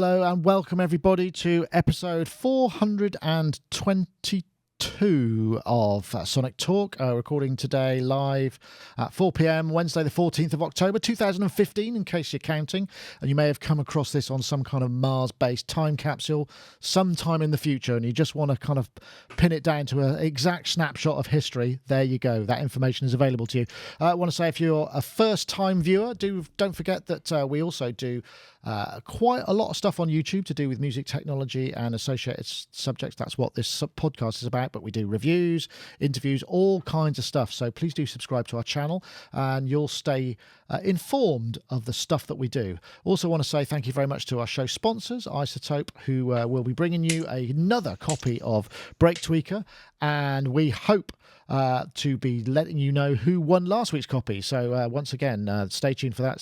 Hello and welcome everybody to episode 422 of Sonic Talk, recording today live at 4 p.m. Wednesday the 14th of October 2015, in case you're counting, and you may have come across this on some kind of Mars-based time capsule sometime in the future and you just want to kind of pin it down to an exact snapshot of history. There you go, that information is available to you. I want to say, if you're a first-time viewer, don't forget that we also do quite a lot of stuff on YouTube to do with music technology and associated subjects. That's what this podcast is about, but we do reviews, interviews, all kinds of stuff. So please do subscribe to our channel and you'll stay informed of the stuff that we do. Also want to say thank you very much to our show sponsors, Isotope, who will be bringing you another copy of Break Tweaker, and we hope to be letting you know who won last week's copy. So once again, stay tuned for that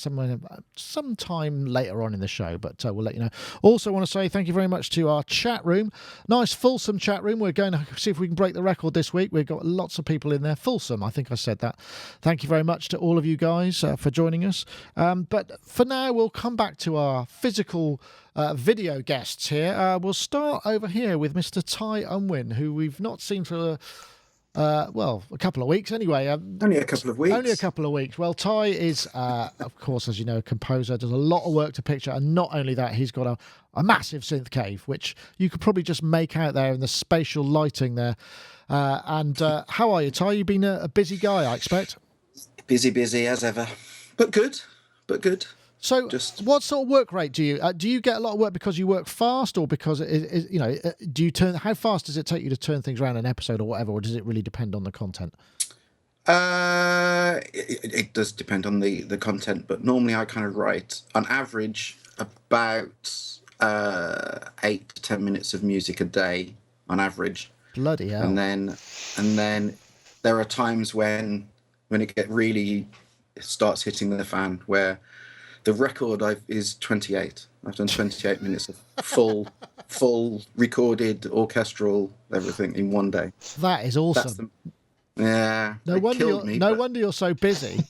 sometime later on in the show, but we'll let you know. Also want to say thank you very much to our chat room. Nice fulsome chat room. We're going to see if we can break the record this week. We've got lots of people in there. Fulsome, I think I said that. Thank you very much to all of you guys for joining us. But for now, we'll come back to our physical video guests here. We'll start over here with Mr. Ty Unwin, who we've not seen for a couple of weeks anyway. Only a couple of weeks. Only a couple of weeks. Well, Ty is, of course, as you know, a composer, does a lot of work to picture, and not only that, he's got a massive synth cave, which you could probably just make out there in the spatial lighting there. How are you, Ty? You've been a busy guy, I expect. Busy as ever, but good. So, what sort of work rate do you get a lot of work because you work fast, or because do you turn? How fast does it take you to turn things around an episode or whatever, or does it really depend on the content? It does depend on the content, but normally I kind of write on average about 8 to 10 minutes of music a day on average. Bloody hell! And then there are times when it starts hitting the fan where the record is 28. I've done 28 minutes of full recorded orchestral everything in one day. That is awesome. No wonder you're so busy.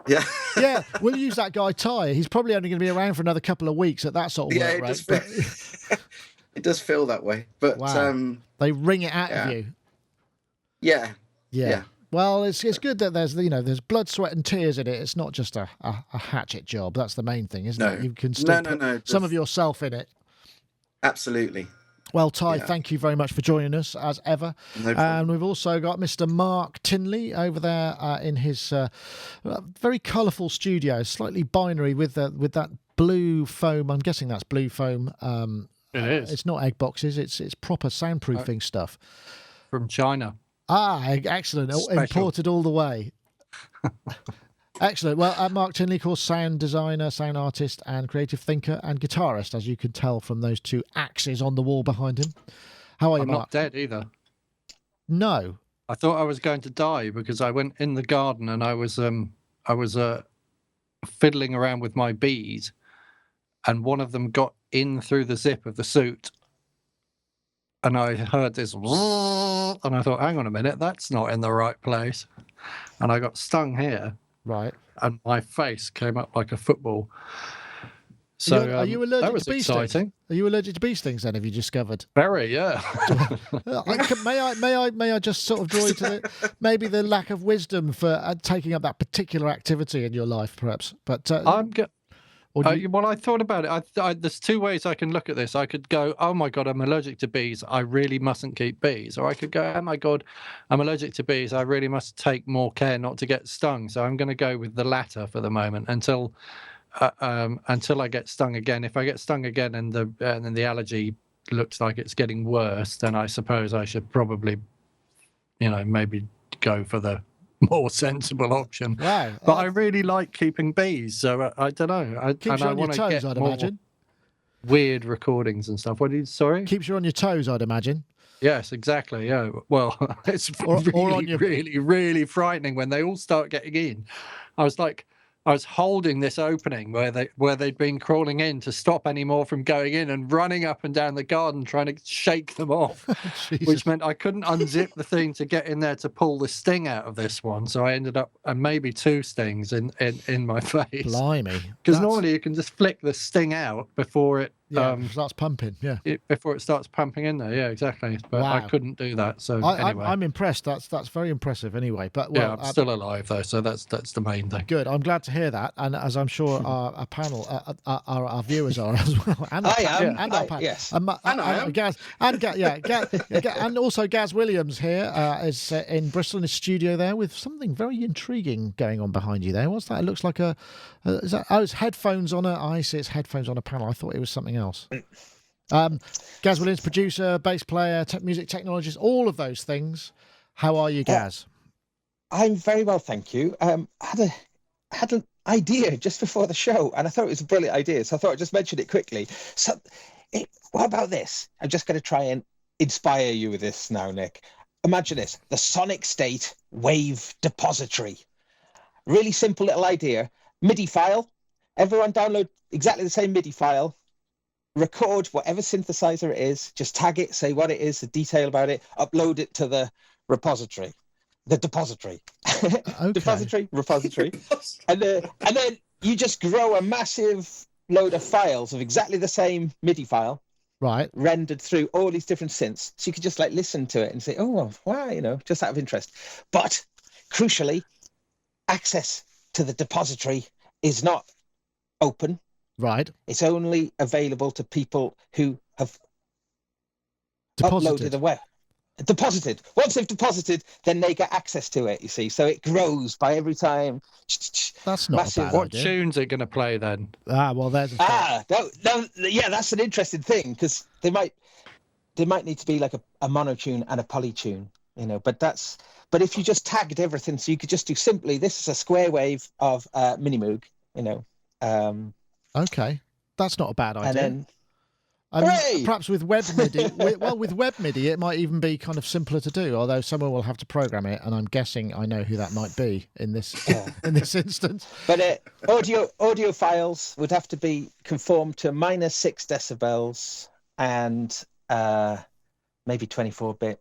Yeah. Yeah, we'll use that guy Ty. He's probably only going to be around for another couple of weeks at that sort of work rate. It does feel that way. But wow. They wring it out of you. Yeah. Well, it's good that there's blood, sweat, and tears in it. It's not just a hatchet job. That's the main thing, isn't it? You can still put some of yourself in it. Absolutely. Well, Ty, thank you very much for joining us as ever. No problem. And we've also got Mr. Marc Tinley over there in his very colourful studio, slightly binary with that blue foam. I'm guessing that's blue foam. It is. It's not egg boxes. It's proper soundproofing stuff from China. Ah, excellent. Special. Imported all the way. Excellent. Well, Marc Tinley, of course, sound designer, sound artist, and creative thinker and guitarist, as you can tell from those two axes on the wall behind him. How are you, Marc? I'm not dead either. No. I thought I was going to die because I went in the garden and I was fiddling around with my bees, and one of them got in through the zip of the suit. And I heard this, and I thought, hang on a minute, that's not in the right place. And I got stung here. Right. And my face came up like a football. So are you allergic that was to bee exciting. stings? Are you allergic to bee stings then, have you discovered? Very, yeah. May I just sort of draw you to maybe the lack of wisdom for taking up that particular activity in your life, perhaps? But well, I thought about it. There's two ways I can look at this. I could go, oh my God, I'm allergic to bees. I really mustn't keep bees. Or I could go, oh my God, I'm allergic to bees. I really must take more care not to get stung. So I'm going to go with the latter for the moment until I get stung again. If I get stung again and the allergy looks like it's getting worse, then I suppose I should probably, maybe go for the more sensible option. Wow. But I really like keeping bees, so I don't know. Keeps you on your toes, I'd imagine. Weird recordings and stuff. Sorry? Keeps you on your toes, I'd imagine. Yes, exactly. Yeah. Well, it's really frightening when they all start getting in. I was holding this opening where they'd been crawling in to stop any more from going in, and running up and down the garden trying to shake them off, which meant I couldn't unzip the thing to get in there to pull the sting out of this one. So I ended up maybe 2 stings in my face. Blimey! Because normally you can just flick the sting out before it it starts pumping. Yeah, before it starts pumping in there. Yeah, exactly. But Wow. I couldn't do that. So anyway, I'm impressed. That's very impressive. Anyway, but I'm still alive though, so that's the main thing. Good. I'm glad to hear that, and as I'm sure our panel, our viewers are as well. And I am. Yeah, and our panel. Yes. And I am. Gaz, and also Gaz Williams here is in Bristol in his studio there with something very intriguing going on behind you there. What's that? It looks like it's headphones on I see it's headphones on a panel. I thought it was something else. Gaz Williams, producer, bass player, music technologist, all of those things. How are you, Gaz? I'm very well, thank you. I had an idea just before the show, and I thought it was a brilliant idea, so I thought I'd just mention it quickly. So, what about this? I'm just going to try and inspire you with this now, Nick. Imagine this: the Sonic State Wave Depository. Really simple little idea. MIDI file. Everyone download exactly the same MIDI file. Record whatever synthesizer it is. Just tag it, say what it is, the detail about it. Upload it to the repository. The depository. Okay. Repository. and then you just grow a massive load of files of exactly the same MIDI file. Right. Rendered through all these different synths. So you could just listen to it and say, oh, wow, just out of interest. But crucially, access to the depository is not open. Right. It's only available to people who have uploaded a web. Deposited. Once they've deposited, then they get access to it, you see. So it grows by every time. That's not a bad What idea. tunes are going to play then? Well, there's that's an interesting thing, because they might need to be like a monotune and a polytune, but if you just tagged everything, so you could just do simply, this is a square wave of Minimoog, okay, that's not a bad idea. And then perhaps with web MIDI, with web MIDI, it might even be kind of simpler to do. Although someone will have to program it, and I'm guessing I know who that might be in this in this instance. But audio files would have to be conformed to -6 decibels and maybe 24-bit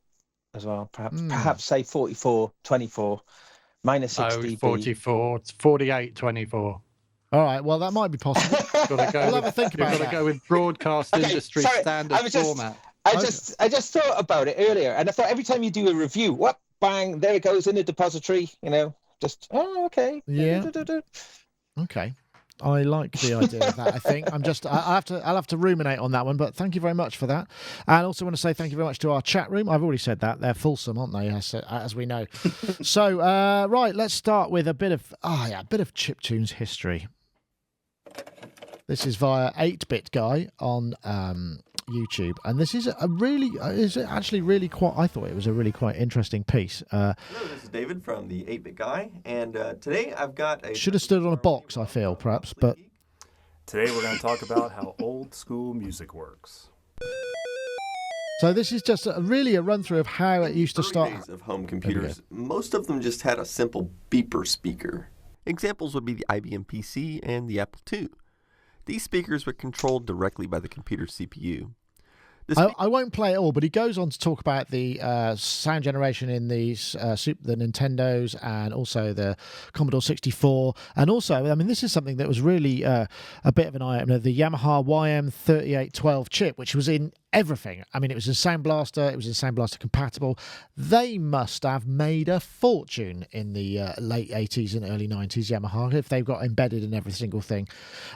as well. Perhaps say 44/24, -6 dB. 44, 48/24. All right, well, that might be possible. We'll have a think about that. You've got to go with broadcast industry standard format. I just thought about it earlier, and I thought every time you do a review, bang, there it goes in the depository, okay. Yeah. Okay. I like the idea of that. I think I'll have to ruminate on that one, but thank you very much for that. And I also want to say thank you very much to our chat room. I've already said that. They're fulsome, aren't they, as we know. So, right, let's start with a bit of Chiptune's history. This is via 8-Bit Guy on YouTube, and this is I thought it was a really quite interesting piece. Hello, this is David from the 8-Bit Guy, and today I've got should have stood on a box, I feel, perhaps, but today we're going to talk about how old school music works. So this is just a run through of how it used to start. Days of home computers, most of them just had a simple beeper speaker. Examples would be the IBM PC and the Apple II. These speakers were controlled directly by the computer's CPU. I won't play it all, but he goes on to talk about the sound generation in the Nintendos and also the Commodore 64. And also, I mean, this is something that was really a bit of an eye-opener, the Yamaha YM3812 chip, which was in everything. I mean, it was in Sound Blaster. It was in Sound Blaster compatible. They must have made a fortune in the late 80s and early 90s, Yamaha, if they've got embedded in every single thing.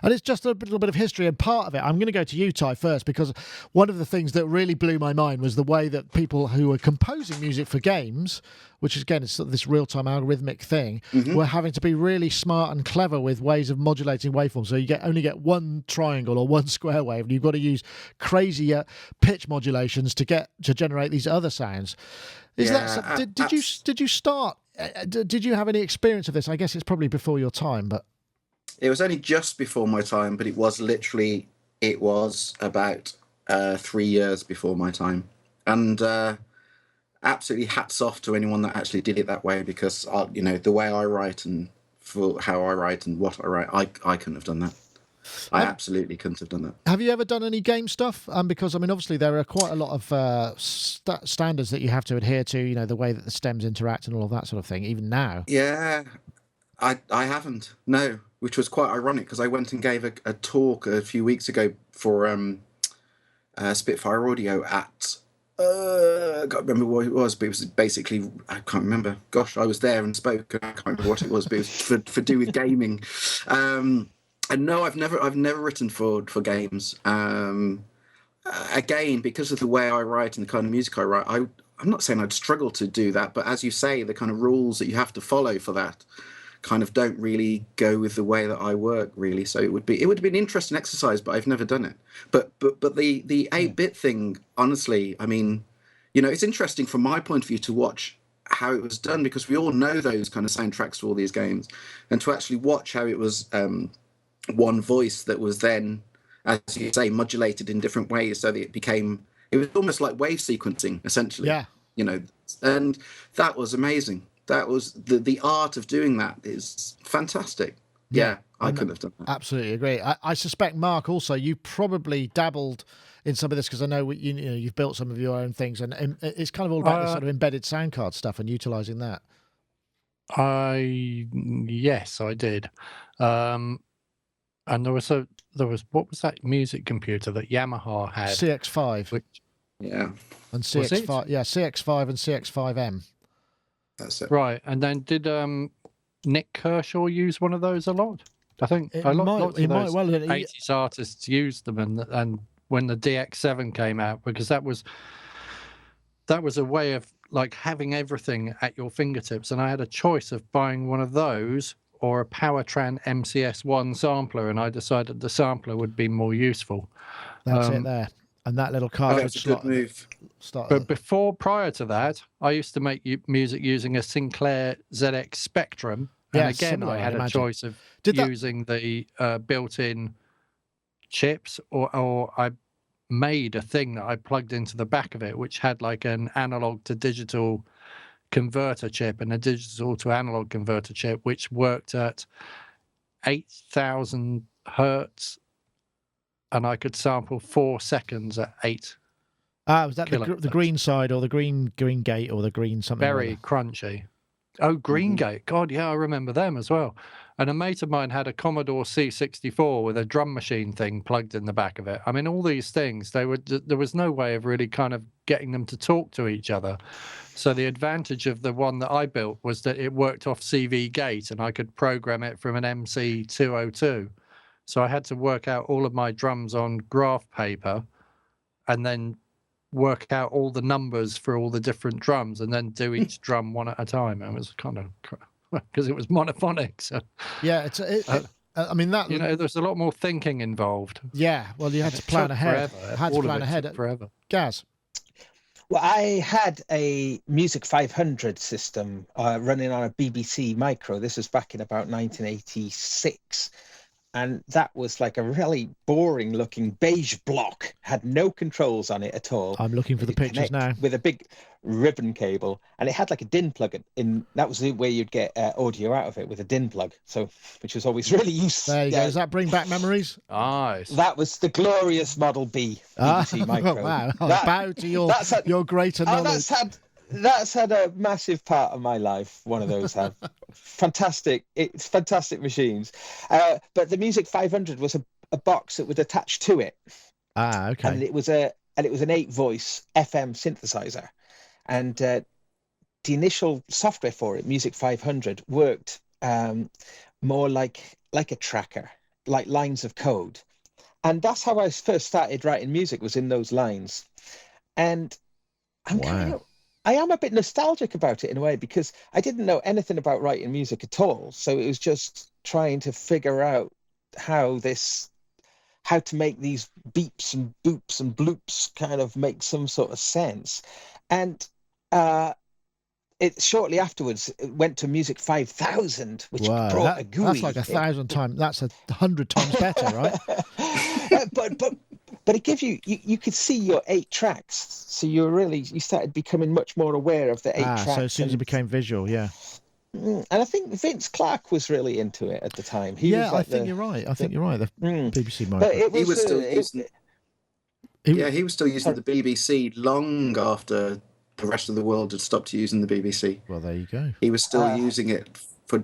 And it's just a little bit of history, and part of it, I'm going to go to you, Ty, first, because one of the things that really blew my mind was the way that people who were composing music for games, which is, again, it's sort of this real-time algorithmic thing, were having to be really smart and clever with ways of modulating waveforms. So you only get one triangle or one square wave, and you've got to use crazy pitch modulations to generate these other sounds. Did you start? Did you have any experience of this? I guess it's probably before your time, but it was only just before my time. But it was about 3 years before my time, and absolutely hats off to anyone that actually did it that way, because the way I write and for how I write and what I write, I couldn't have done that. I absolutely couldn't have done that. Have you ever done any game stuff? Because, I mean, obviously there are quite a lot of standards that you have to adhere to, the way that the stems interact and all of that sort of thing, even now. Yeah, I haven't, no, which was quite ironic, because I went and gave a talk a few weeks ago for Spitfire Audio at I can't remember what it was, but it was basically, I can't remember. Gosh, I was there and spoke, and I can't remember what it was, but it was for do with gaming. And no, I've never written for games. Again, because of the way I write and the kind of music I write, I'm not saying I'd struggle to do that, but as you say, the kind of rules that you have to follow for that kind of don't really go with the way that I work, really. So it would be an interesting exercise, but I've never done it. But the 8-bit thing, honestly, I mean, you know, it's interesting from my point of view to watch how it was done, because we all know those kind of soundtracks to all these games, and to actually watch how it was one voice that was then, as you say, modulated in different ways, so that it was almost like wave sequencing, essentially. Yeah. You know, and that was amazing. That was the art of doing that is fantastic. Yeah, I couldn't have done that. Absolutely agree. I suspect, Mark, also you probably dabbled in some of this, because I know you've built some of your own things, and it's kind of all about the sort of embedded sound card stuff and utilizing that. Yes, I did. And there was what was that music computer that Yamaha had? CX5. Yeah. And CX5. Yeah, CX5 and CX5M. That's it. Right, and then did Nick Kershaw use one of those a lot? I think lots of those 80s artists used them, and when the DX7 came out, because that was a way of like having everything at your fingertips, and I had a choice of buying one of those or a Powertran MCS1 sampler, and I decided the sampler would be more useful. That's it there. And that little cartridge slot. Good move. But prior to that, I used to make music using a Sinclair ZX Spectrum. And again, I had a choice of using the built-in chips, or I made a thing that I plugged into the back of it, which had like an analog to digital converter chip and a digital to analog converter chip, which worked at 8,000 hertz. And I could sample 4 seconds at 8. Was that the green side, or the green gate, or the green something? Very crunchy. Oh, Green Gate. God, yeah, I remember them as well. And a mate of mine had a Commodore C64 with a drum machine thing plugged in the back of it. I mean, all these things, there was no way of really kind of getting them to talk to each other. So the advantage of the one that I built was that it worked off CV Gate, and I could program it from an MC202. So I had to work out all of my drums on graph paper, and then work out all the numbers for all the different drums, and then do each drum one at a time. It was kind of, because it was monophonic. So yeah, I mean that, there's a lot more thinking involved. Yeah, well, you had to plan ahead. Forever. Gaz. Well, I had a Music 500 system running on a BBC Micro. This was back in about 1986. And that was like a really boring looking beige block, had no controls on it at all. I'm looking for the pictures now. With a big ribbon cable, and it had like a DIN plug in. That was the way you'd get audio out of it, with a DIN plug. So, which was always really useful. There you go. Does that bring back memories? Nice. That was the glorious Model B BBC Micro. Wow. Bow to your greater knowledge. That's had a massive part of my life. One of those had fantastic machines. But the Music 500 was a box that would attach to it. Okay. And it was an 8-voice FM synthesizer. And the initial software for it, Music 500, worked more like a tracker, like lines of code. And that's how I first started writing music, was in those lines. And I am a bit nostalgic about it in a way, because I didn't know anything about writing music at all. So it was just trying to figure out how to make these beeps and boops and bloops kind of make some sort of sense. And it shortly afterwards it went to Music 5000, which brought a GUI. That's like 1,000 times. That's 100 times better, right? But it gives you could see your 8 tracks, so you started becoming much more aware of the 8 tracks. So as soon as it became visual, yeah. And I think Vince Clarke was really into it at the time. I think you're right. The BBC Micro. But he was still using. He was still using the BBC long after the rest of the world had stopped using the BBC. Well, there you go. He was still using it for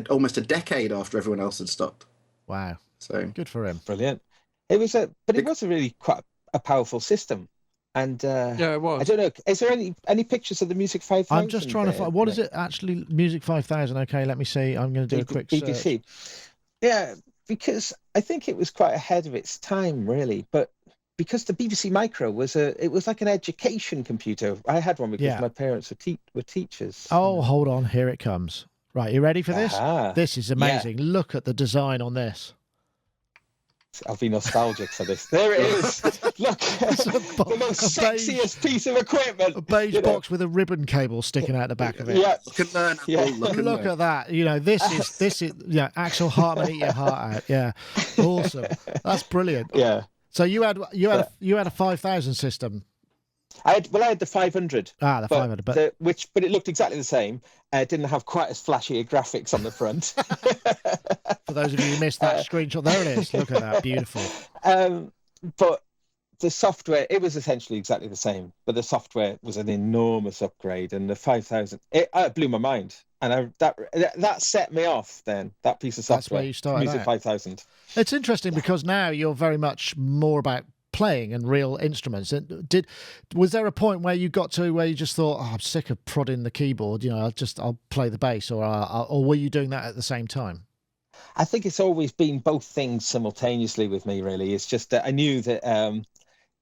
almost a decade after everyone else had stopped. Wow. So good for him. Brilliant. It was a really quite a powerful system. And yeah, it was. I don't know. Is there any pictures of the Music 5000? I'm just trying to find. What is it actually? Music 5000. Okay, let me see. I'm going to do a quick BBC. search. Yeah, because I think it was quite ahead of its time, really. But because the BBC Micro was like an education computer. I had one because my parents were teachers. Oh, hold on. Here it comes. Right, you ready for this? This is amazing. Look at the design on this. I'll be nostalgic for this. There it is. Look, the most sexiest piece of equipment. A beige box with a ribbon cable sticking out the back of it. Yeah. Look at that. You know, this is Axel Hartmann, eat your heart out. Yeah. Awesome. That's brilliant. Yeah. So you had a 5000 system. I had the 500. The 500, but it looked exactly the same. It didn't have quite as flashy graphics on the front. For those of you who missed that screenshot, there it is. Look at that, beautiful. But the software, it was essentially exactly the same, but the software was an enormous upgrade, and the 5000, it blew my mind, and that set me off. Then that piece of software, that's where you started. Music 5000. It's interesting because now you're very much more about playing and real instruments. Was there a point where you got to where you just thought, I'm sick of prodding the keyboard, I'll play the bass, or were you doing that at the same time? I think it's always been both things simultaneously with me, really. It's just that I knew that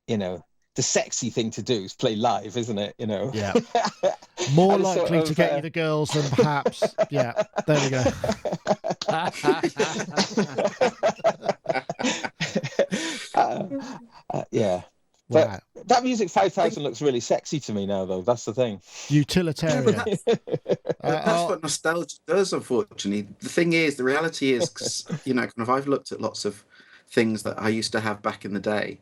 the sexy thing to do is play live, isn't it? Yeah. More likely to get you the girls than perhaps. Yeah, there we go. Yeah. Wow. But that Music 5000 looks really sexy to me now, though. That's the thing. Utilitarian. That's what nostalgia does, unfortunately. The thing is, the reality is, 'cause, kind of, I've looked at lots of things that I used to have back in the day,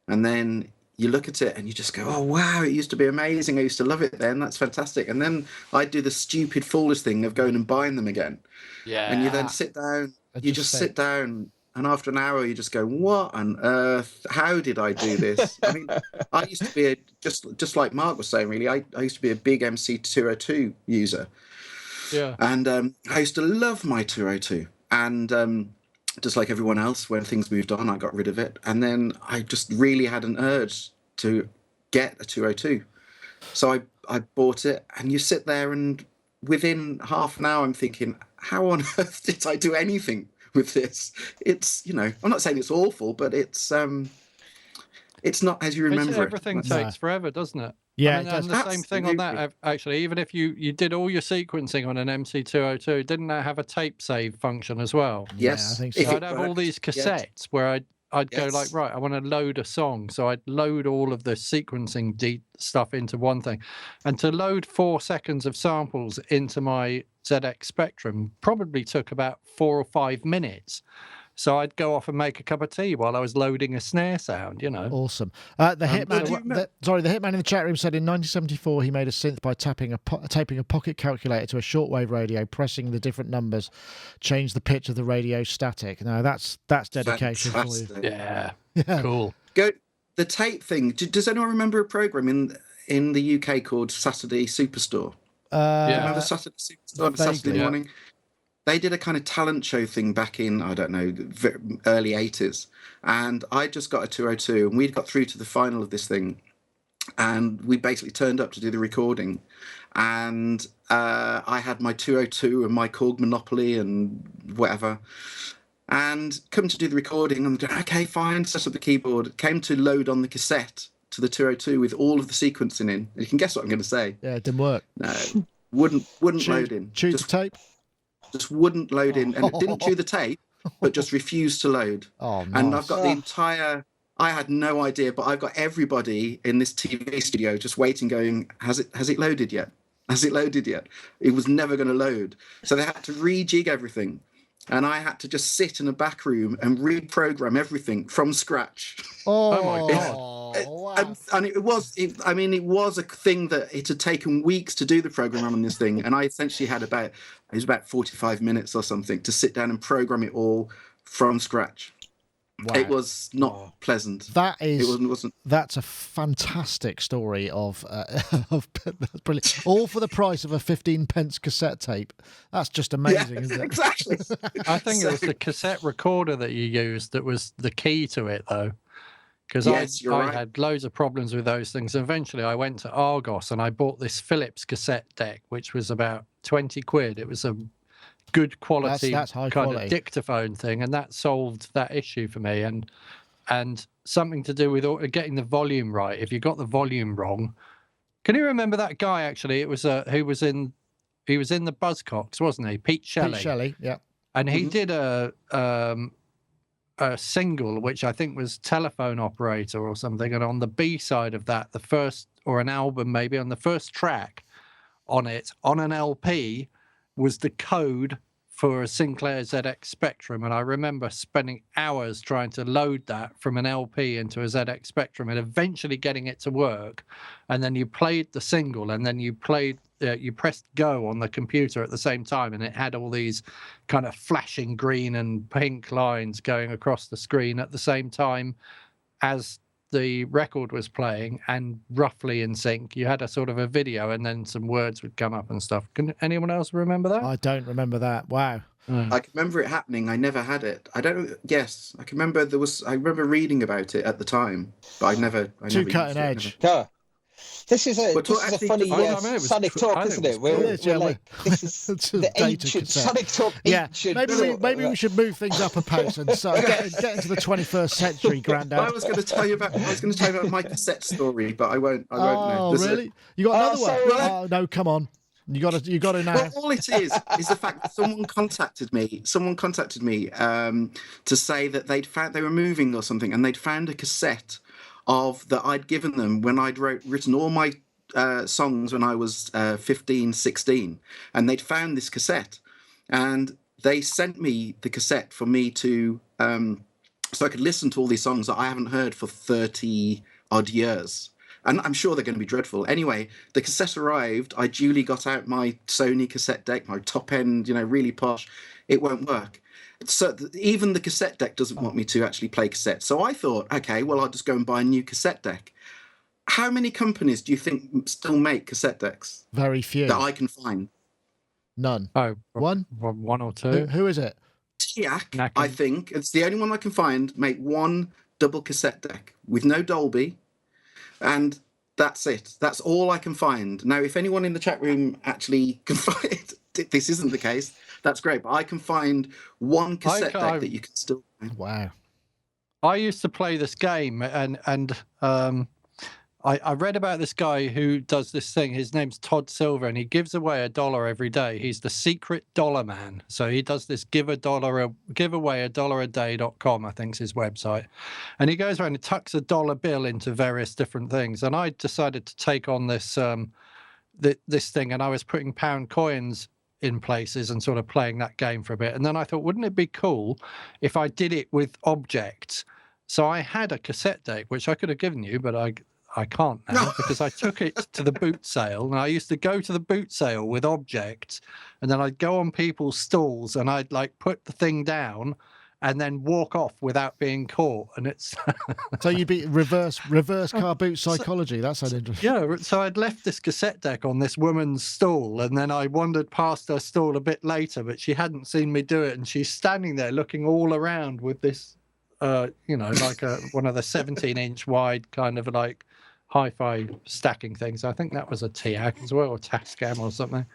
and then you look at it and you just go, oh, wow, it used to be amazing. I used to love it then. That's fantastic. And then I do the stupid, foolish thing of going and buying them again. Yeah. And you then sit down, sit down, and after an hour, you just go, what on earth? How did I do this? I mean, I used to be, just like Mark was saying, really, I used to be a big MC202 user. Yeah. And I used to love my 202. And just like everyone else, when things moved on, I got rid of it. And then I just really had an urge to get a 202. So I bought it, and you sit there, and within half an hour, I'm thinking, how on earth did I do anything with this? It's, I'm not saying it's awful, but it's not as you remember it. Everything takes forever, doesn't it? Yeah, and the same thing on that, actually. Even if you did all your sequencing on an MC202, didn't that have a tape save function as well? Yes, yeah, I think so. So I'd have all these cassettes where I'd go like, right, I want to load a song. So I'd load all of the sequencing stuff into one thing. And to load 4 seconds of samples into my ZX Spectrum probably took about 4 or 5 minutes. So I'd go off and make a cup of tea while I was loading a snare sound, Awesome. The Hitman in the chat room said in 1974 he made a synth by taping a pocket calculator to a shortwave radio, pressing the different numbers, change the pitch of the radio static. Now that's dedication for you. Yeah. Cool. The tape thing. Does anyone remember a program in the UK called Saturday Superstore? Remember Saturday Superstore on Saturday morning? They did a kind of talent show thing back in, I don't know, early 80s. And I just got a 202, and we'd got through to the final of this thing. And we basically turned up to do the recording. And I had my 202 and my Korg Monopoly and whatever. And come to do the recording, and okay, fine, set up the keyboard. Came to load on the cassette to the 202 with all of the sequencing in. You can guess what I'm going to say. Yeah, it didn't work. No, wouldn't load in. Chew the tape? Just wouldn't load in, and it didn't chew the tape, but just refused to load. Oh, nice. And I've got the entire. I had no idea, but I've got everybody in this TV studio just waiting, going, "Has it loaded yet? Has it loaded yet?" It was never going to load, so they had to rejig everything, and I had to just sit in a back room and reprogram everything from scratch. Oh my God. Wow. And it was a thing that it had taken weeks to do the program on this thing, and I essentially had about 45 minutes or something to sit down and program it all from scratch. Wow. It was not pleasant. That's a fantastic story of that's brilliant. All for the price of a 15p cassette tape. That's just amazing, isn't it? Exactly. I think it was the cassette recorder that you used that was the key to it, though. because Yes, you're I right. had loads of problems with those things. Eventually, I went to Argos and I bought this Philips cassette deck, which was about 20 quid. It was a good quality That's high kind quality of dictaphone thing, and that solved that issue for me. And something to do with getting the volume right. If you got the volume wrong, can you remember that guy? Actually, it was he was in the Buzzcocks, wasn't he? Pete Shelley. Pete Shelley, yeah. And he did a single, which I think was Telephone Operator or something. And on the B side of that, the first, or an album maybe, on the first track on it, on an LP, was the code for a Sinclair ZX Spectrum. And I remember spending hours trying to load that from an LP into a ZX Spectrum and eventually getting it to work. And then you played the single, and then you pressed go on the computer at the same time, and it had all these kind of flashing green and pink lines going across the screen at the same time as the record was playing, and roughly in sync. You had a sort of a video, and then some words would come up and stuff. Can anyone else remember that? I don't remember that. Wow. I can remember it happening. I never had it. I don't. Yes, I can remember I remember reading about it at the time, but I never. Too cutting edge. Yeah. This is a Actually, funny Sonic Talk, isn't it? This is the ancient Sonic Talk. Yeah, maybe we should move things up a pace and get into the 21st century, Grandad. I was going to tell you about my cassette story, but I won't. Oh, really? You got another one? Oh no, come on. You got to now. Well, all it is the fact that someone contacted me to say that they were moving or something, and they'd found a cassette that I'd given them when I'd written all my songs when I was 15, 16, and they'd found this cassette, and they sent me the cassette for me to so I could listen to all these songs that I haven't heard for 30 odd years. And I'm sure they're going to be dreadful. Anyway, the cassette arrived. I duly got out my Sony cassette deck, my top end, really posh. It won't work. So even the cassette deck doesn't want me to actually play cassette. So I thought, okay, well, I'll just go and buy a new cassette deck. How many companies do you think still make cassette decks? Very few. That I can find. None. Oh, one or two. Who is it? TIAC, I think. It's the only one I can find. Make one double cassette deck with no Dolby. And that's it. That's all I can find. Now, if anyone in the chat room actually can find this isn't the case, that's great. But I can find one cassette deck that you can still find. Wow. I used to play this game, and I read about this guy who does this thing. His name's Todd Silver, and he gives away $1 every day. He's the secret dollar man. So he does this giveaway $1 a day.com, I think is his website. And he goes around and tucks $1 bill into various different things. And I decided to take on this this thing, and I was putting pound coins in places and sort of playing that game for a bit. And then I thought, wouldn't it be cool if I did it with objects? So I had a cassette deck, which I could have given you, but I can't now because I took it to the boot sale, and I used to go to the boot sale with objects, and then I'd go on people's stalls and I'd put the thing down and then walk off without being caught. And it's so you'd be reverse car boot psychology. That sounds interesting. Yeah. So I'd left this cassette deck on this woman's stall, and then I wandered past her stall a bit later, but she hadn't seen me do it, and she's standing there looking all around with this, one of the 17-inch wide kind of hi-fi stacking things. I think that was a TIAC as well, or Tascam or something.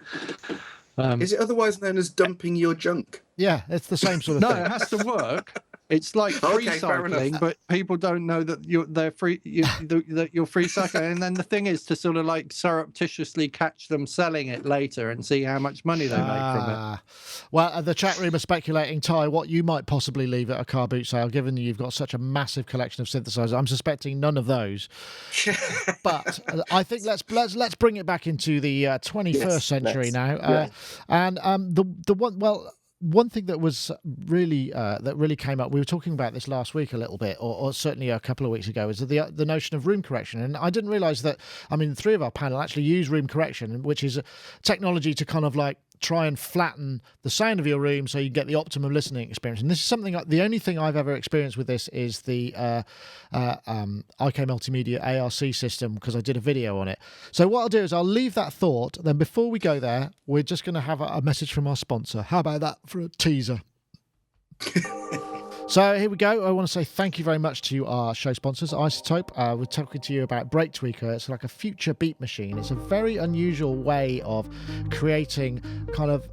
Is it otherwise known as dumping your junk? Yeah, it's the same sort of thing. No, it has to work. It's like free cycling, but people don't know that they're free. That you're free cycling, and then the thing is to sort of surreptitiously catch them selling it later and see how much money they make from it. Well, the chat room are speculating, Ty, what you might possibly leave at a car boot sale, given you've got such a massive collection of synthesizers. I'm suspecting none of those, but I think let's bring it back into the 21st century now, and the one one thing that was really came up, we were talking about this last week a little bit, or certainly a couple of weeks ago, is the notion of room correction. And I didn't realise that, three of our panel actually use room correction, which is a technology to kind of try and flatten the sound of your room so you get the optimum listening experience. And this is something, the only thing I've ever experienced with this is the IK Multimedia ARC system, because I did a video on it. So what I'll do is I'll leave that thought. Then before we go there, we're just going to have a message from our sponsor. How about that for a teaser? So here we go. I want to say thank you very much to our show sponsors, iZotope. We're talking to you about Break Tweaker. It's like a future beat machine. It's a very unusual way of creating kind of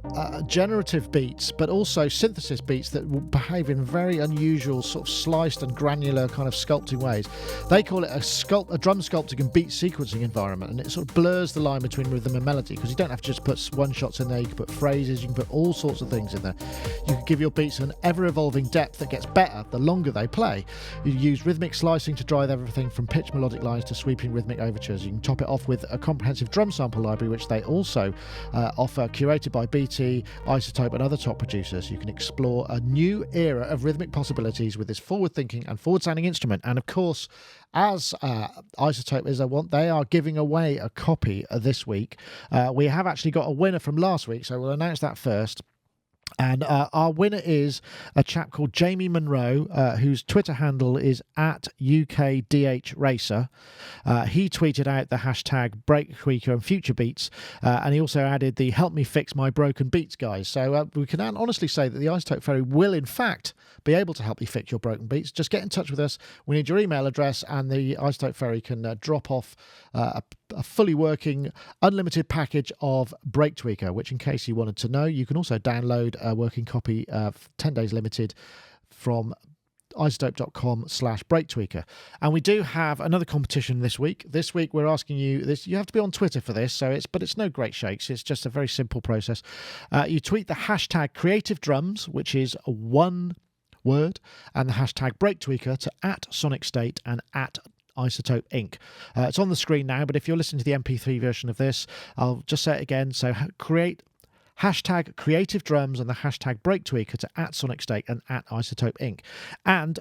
generative beats, but also synthesis beats that will behave in very unusual, sort of sliced and granular kind of sculpting ways. They call it a drum sculpting and beat sequencing environment, and it sort of blurs the line between rhythm and melody, because you don't have to just put one-shots in there. You can put phrases, you can put all sorts of things in there. You can give your beats an ever-evolving depth that gets better the longer they play. You use rhythmic slicing to drive everything from pitch melodic lines to sweeping rhythmic overtures. You can top it off with a comprehensive drum sample library, which they also offer, curated by BT, iZotope and other top producers. You can explore a new era of rhythmic possibilities with this forward-thinking and forward-sounding instrument. And of course, as iZotope is they are giving away a copy this week. We have actually got a winner from last week, so we'll announce that first. And our winner is a chap called Jamie Monroe, whose Twitter handle is @UKDHRacer. He tweeted out the hashtag BreakTweaker and Future Beats, and he also added the "Help Me Fix My Broken Beats" guys. So we can honestly say that the iZotope Ferry will, in fact, be able to help you fix your broken beats. Just get in touch with us. We need your email address, and the iZotope Ferry can drop off a fully working, unlimited package of Break Tweaker, which, in case you wanted to know, you can also download a working copy of 10 days limited from iZotope.com/BreakTweaker. And we do have another competition this week. This week we're asking you this. You have to be on Twitter for this, but it's no great shakes. It's just a very simple process. You tweet the hashtag Creative Drums, which is one word, and the hashtag BreakTweaker to @SonicState and @iZotope Inc. It's on the screen now, but if you're listening to the MP3 version of this, I'll just say it again. So hashtag Creative Drums and the hashtag BreakTweaker to @SonicState and @iZotope Inc. And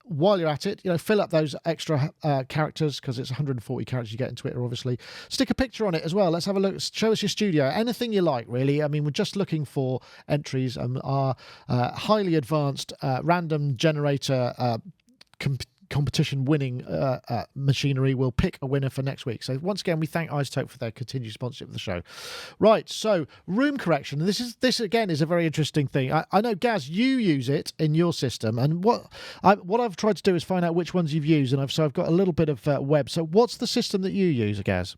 while you're at it, fill up those extra characters, because it's 140 characters you get in Twitter, obviously. Stick a picture on it as well. Let's have a look. Show us your studio. Anything you like, really. I mean, we're just looking for entries. Our highly advanced random generator competition winning machinery will pick a winner for next week. So once again, we thank iZotope for their continued sponsorship of the show. Right, so room correction. This again is a very interesting thing. I know, Gaz, you use it in your system, and what I've tried to do is find out which ones you've used, and I've got a little bit of web. So what's the system that you use, Gaz?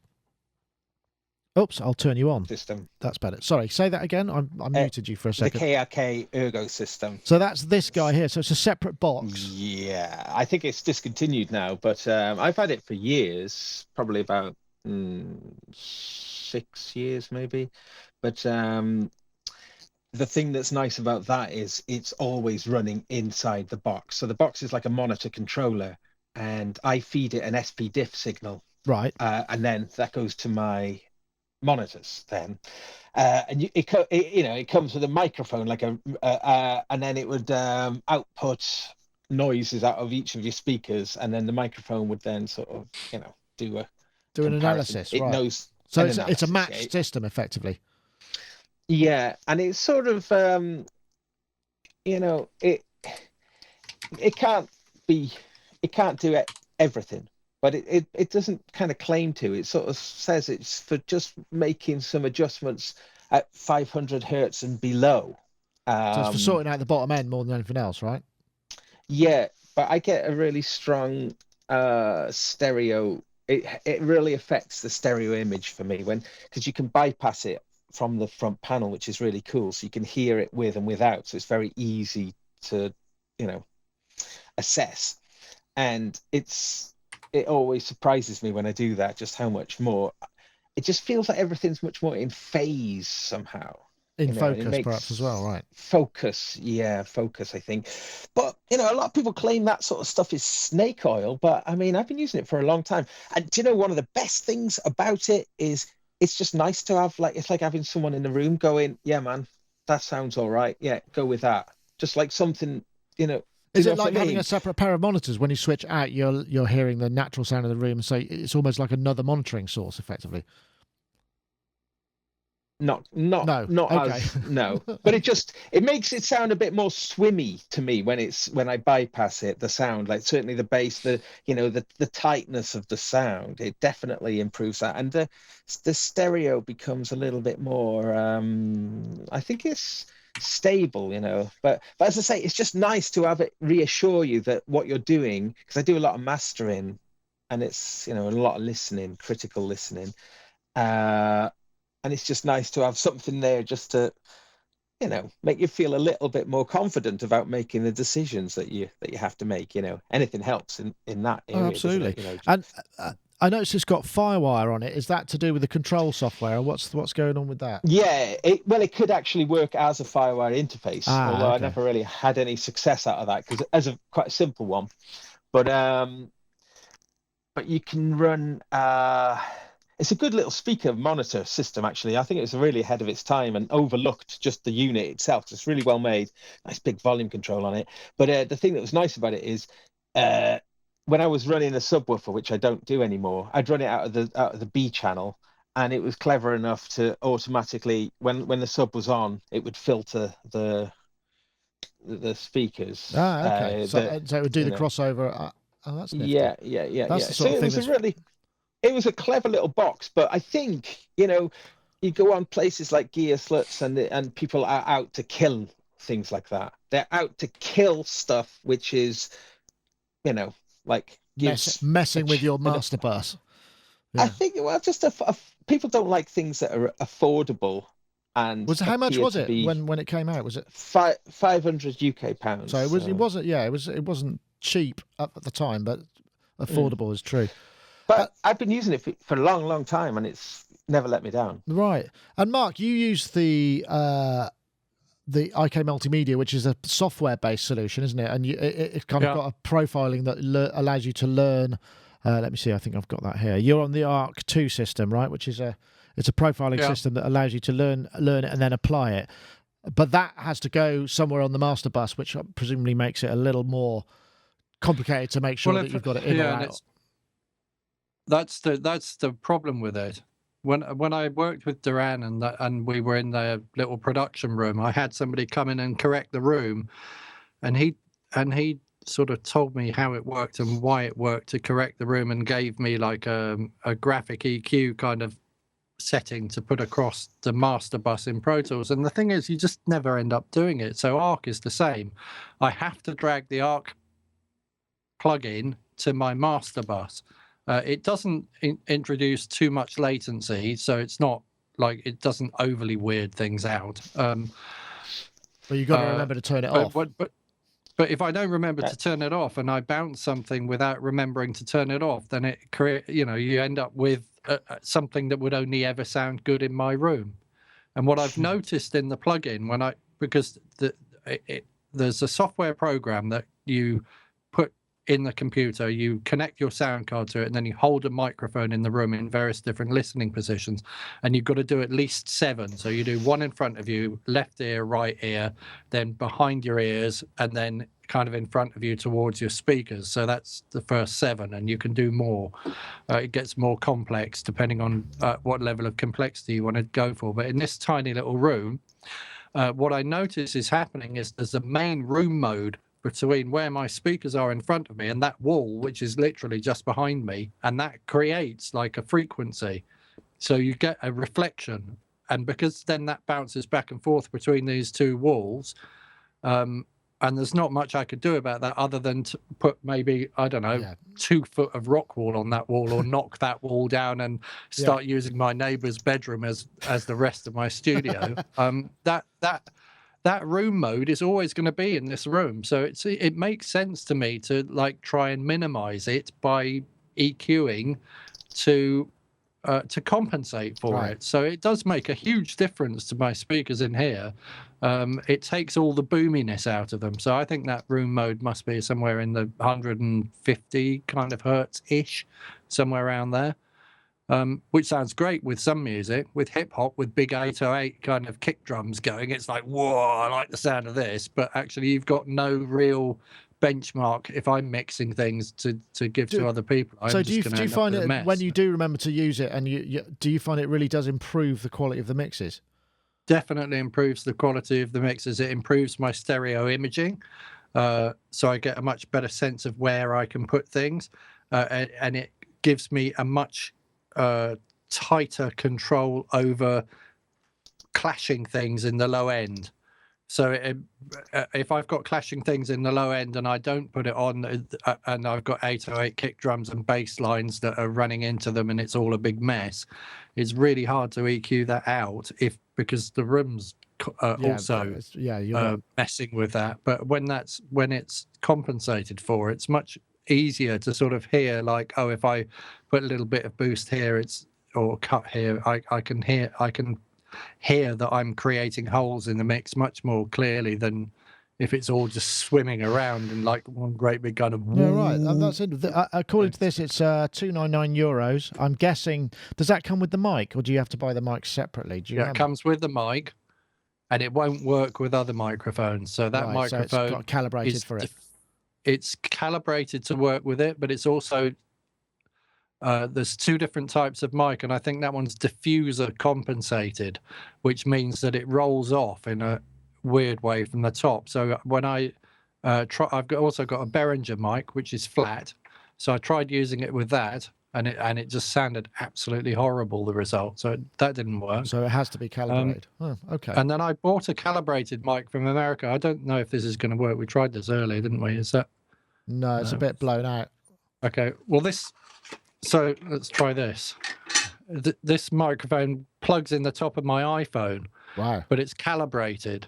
Oops, I'll turn you on. System. That's better. Sorry, say that again. I muted you for a second. The KRK Ergo system. So that's this guy here. So it's a separate box. Yeah, I think it's discontinued now, but I've had it for years, probably about 6 years maybe. But the thing that's nice about that is it's always running inside the box. So the box is like a monitor controller, and I feed it an SP-diff signal. Right. And then that goes to my monitors then, and it comes with a microphone, like and then it would output noises out of each of your speakers, and then the microphone would then sort of do an analysis. It right. knows. So it's a matched system effectively. Yeah, and it's sort of it can't do everything. But it doesn't kind of claim to. It sort of says it's for just making some adjustments at 500 hertz and below. So it's for sorting out the bottom end more than anything else, right? Yeah, but I get a really strong stereo. It really affects the stereo image for me because you can bypass it from the front panel, which is really cool. So you can hear it with and without. So it's very easy to assess, and it always surprises me when I do that, just how much more. It just feels like everything's much more in phase somehow. In focus, perhaps, as well, right? Focus, I think. But, a lot of people claim that sort of stuff is snake oil, but, I mean, I've been using it for a long time. And, do you know, one of the best things about it is it's just nice to have, it's like having someone in the room going, yeah, man, that sounds all right. Yeah, go with that. Just like something, Is it like having a separate pair of monitors? When you switch out, you're hearing the natural sound of the room, so it's almost like another monitoring source, effectively. No. But it makes it sound a bit more swimmy to me when I bypass it. The sound, like certainly the bass, the tightness of the sound, it definitely improves that, and the stereo becomes a little bit more. I think it's stable, you know. But as I say, it's just nice to have it reassure you that what you're doing, because I do a lot of mastering, and it's, you know, a lot of listening, critical listening, and it's just nice to have something there just to, you know, make you feel a little bit more confident about making the decisions that you have to make. You know, anything helps in that area. Oh, absolutely. You know, and I noticed it's got Firewire on it. Is that to do with the control software, or what's going on with that? Yeah, it could actually work as a Firewire interface, although okay. I never really had any success out of that because as a quite a simple one. But you can run. It's a good little speaker monitor system, actually. I think it was really ahead of its time and overlooked just the unit itself. It's really well made. Nice big volume control on it. But the thing that was nice about it is, when I was running a subwoofer, which I don't do anymore, I'd run it out of the B channel, and it was clever enough to automatically, when the sub was on, it would filter the speakers. Okay. So it would do the crossover. Oh, that's nifty. Yeah. That's the sort of thing it was a clever little box, but I think, you know, you go on places like Gear Sluts and people are out to kill things like that. They're out to kill stuff which is, you know, like messing with your master bus. Yeah. I think, well, just people don't like things that are affordable. And how much was it when it came out? Was it 500 UK pounds? So it wasn't cheap at the time, but affordable is true. But I've been using it for a long, long time, and it's never let me down. Right. And Mark, you use the IK Multimedia, which is a software-based solution, isn't it? And it's kind of got a profiling that allows you to learn. Let me see. I think I've got that here. You're on the ARC 2 system, right? Which is it's a profiling system that allows you to learn it and then apply it. But that has to go somewhere on the master bus, which presumably makes it a little more complicated to make sure that you've got it in or out. That's the problem with it. When I worked with Duran and we were in the little production room, I had somebody come in and correct the room, and he sort of told me how it worked and why it worked to correct the room, and gave me like a graphic EQ kind of setting to put across the master bus in Pro Tools. And the thing is, you just never end up doing it. So ARC is the same. I have to drag the ARC plugin to my master bus. It doesn't introduce too much latency, so it's not like it doesn't overly weird things out. But you've got to remember to turn it off. But if I don't remember to turn it off and I bounce something without remembering to turn it off, then you end up with something that would only ever sound good in my room. And what I've noticed in the plugin, because there's a software program that you put in the computer, you connect your sound card to it, and then you hold a microphone in the room in various different listening positions, and you've got to do at least 7. So you do one in front of you, left ear, right ear, then behind your ears, and then kind of in front of you towards your speakers. So that's the first 7, and you can do more. It gets more complex depending on what level of complexity you want to go for. But in this tiny little room, what I notice is happening is there's a main room mode between where my speakers are in front of me and that wall, which is literally just behind me, and that creates like a frequency. So you get a reflection, and because then that bounces back and forth between these two walls, and there's not much I could do about that other than to put maybe, I don't know, 2 foot of rock wall on that wall, or knock that wall down and start using my neighbour's bedroom as the rest of my studio. That room mode is always going to be in this room, so it makes sense to me to like try and minimize it by EQing to compensate for it. So it does make a huge difference to my speakers in here. It takes all the boominess out of them. So I think that room mode must be somewhere in the 150 kind of hertz ish, somewhere around there. Which sounds great with some music. With hip hop, with big 808 kind of kick drums going, it's like, whoa, I like the sound of this. But actually, you've got no real benchmark if I'm mixing things to give to other people. So do you find it when you do remember to use it, and do you find it really does improve the quality of the mixes? Definitely improves the quality of the mixes. It improves my stereo imaging, so I get a much better sense of where I can put things, and it gives me a much tighter control over clashing things in the low end. So if I've got clashing things in the low end and I don't put it on, and I've got 808 kick drums and bass lines that are running into them, and it's all a big mess, it's really hard to EQ that out because the room's also messing with that. But when it's compensated for, it's much easier to sort of hear, like, oh, if I put a little bit of boost here, or cut here, I can hear that I'm creating holes in the mix much more clearly than if it's all just swimming around in like one great big kind of. Yeah, right. That's it. According to this, it's €299. I'm guessing, does that come with the mic, or do you have to buy the mic separately? Do you remember? It comes with the mic, and it won't work with other microphones. So that microphone, so it's got calibrated for it. It's calibrated to work with it, but it's also there's two different types of mic, and I think that one's diffuser compensated, which means that it rolls off in a weird way from the top. So when I've also got a Behringer mic, which is flat. So I tried using it with that, and it just sounded absolutely horrible, the result. So that didn't work. So it has to be calibrated. Okay. And then I bought a calibrated mic from America. I don't know if this is going to work. We tried this earlier, didn't we? Is that? No, it's a bit blown out. Okay. Well, so let's try this. This microphone plugs in the top of my iPhone. Wow. But it's calibrated.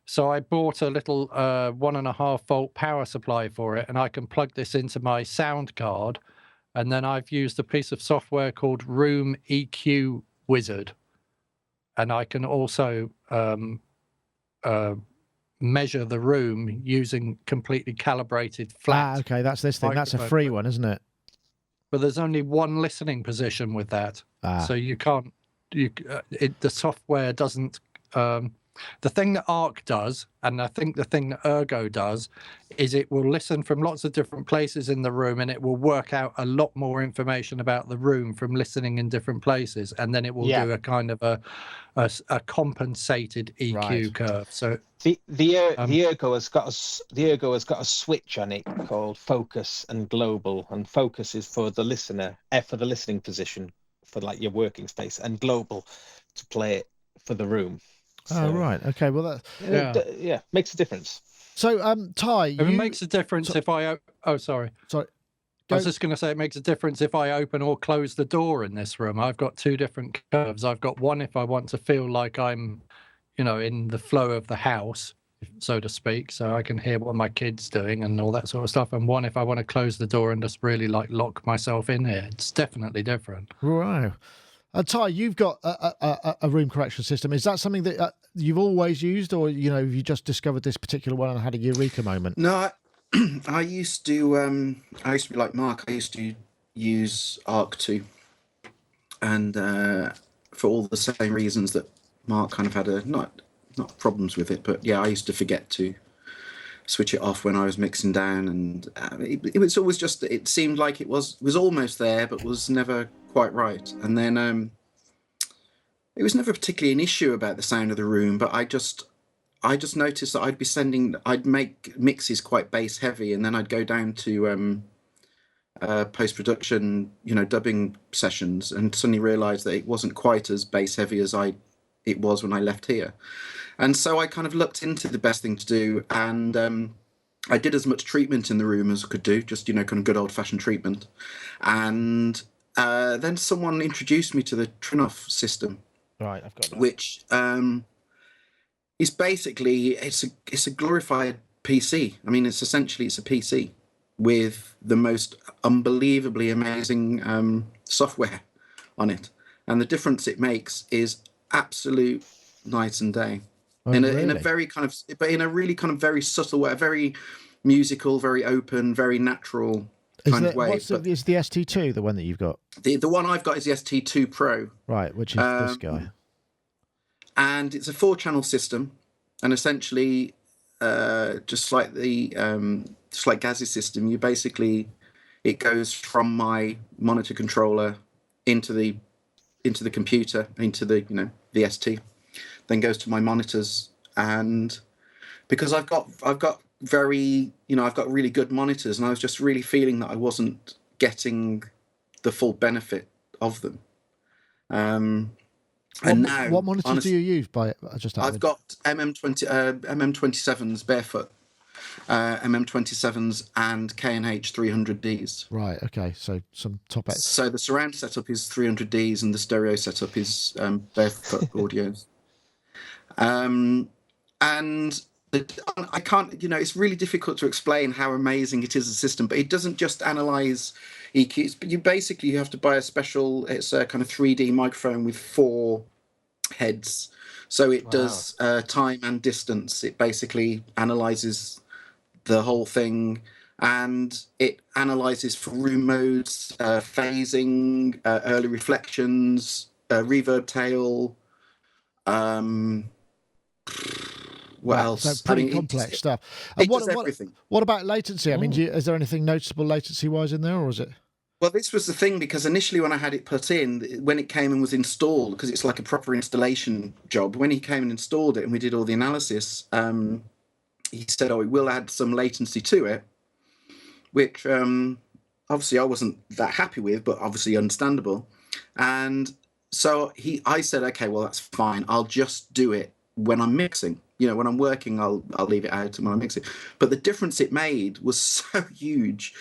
So I bought a little 1.5 volt power supply for it, and I can plug this into my sound card. And then I've used a piece of software called Room EQ Wizard. And I can also measure the room using completely calibrated flat. Okay, that's this thing. That's a free one, isn't it? But there's only one listening position with that. So you can't, the software doesn't, the thing that Arc does, and I think the thing that Ergo does, is it will listen from lots of different places in the room, and it will work out a lot more information about the room from listening in different places, and then it will do a kind of a compensated EQ curve. So the Ergo has got a switch on it called Focus and Global, and Focus is for the listener, for the listening position, for like your working space, and Global to play it for the room. So, right. Okay. Well, that makes a difference. So, Ty, it makes a difference if I. Oh, sorry. Sorry. I was just going to say it makes a difference if I open or close the door in this room. I've got two different curves. I've got one if I want to feel like I'm, in the flow of the house, so to speak, so I can hear what my kid's doing and all that sort of stuff. And one if I want to close the door and just really like lock myself in here. It's definitely different. Wow. Ty, you've got a room correction system. Is that something that you've always used, or have you just discovered this particular one and had a eureka moment? No, I used to be like Mark. I used to use Arc 2, and for all the same reasons that Mark kind of had not problems with it, but yeah, I used to forget to switch it off when I was mixing down, and it was always just, it seemed like it was almost there, but was never quite right. And then it was never particularly an issue about the sound of the room, but I just noticed that I'd make mixes quite bass heavy, and then I'd go down to post-production, dubbing sessions, and suddenly realized that it wasn't quite as bass heavy as it was when I left here. And so I kind of looked into the best thing to do, and I did as much treatment in the room as I could do, just, kind of good old-fashioned treatment. And then someone introduced me to the Trinoff system. Right, I've got that. Which is basically, it's a glorified PC. I mean, it's a PC with the most unbelievably amazing software on it. And the difference it makes is absolute night and day. Oh, in really? a very kind of, but in a really kind of very subtle way, very musical, very open, very natural kind of way. Is the ST2 the one that you've got? The one I've got is the ST2 Pro. Right, which is this guy. And it's a 4-channel system, and essentially, just like Gaz's system, it goes from my monitor controller into the computer, into the ST, then goes to my monitors. And because I've got really good monitors, and I was just really feeling that I wasn't getting the full benefit of them. And now, what monitors do you use? I've got MM27s barefoot, MM27s and K&H 300Ds. Right. Okay. So some top. So the surround setup is 300Ds and the stereo setup is barefoot audios. And I can't, it's really difficult to explain how amazing it is as a system, but it doesn't just analyze EQs, but you have to buy it's a kind of 3D microphone with 4 heads. So it does time and distance. It basically analyzes the whole thing, and it analyzes for room modes, phasing, early reflections, reverb tail, what else? So pretty complex stuff. It does everything. What about latency? I mean, is there anything noticeable latency-wise in there, or is it? Well, this was the thing, because initially when I had it put in, when it came and was installed, because it's like a proper installation job, when he came and installed it and we did all the analysis, he said, it will add some latency to it, which obviously I wasn't that happy with, but obviously understandable. And so I said, okay, well, that's fine. I'll just do it when I'm mixing. When I'm working, I'll leave it out, and when I'm mixing. But the difference it made was so huge.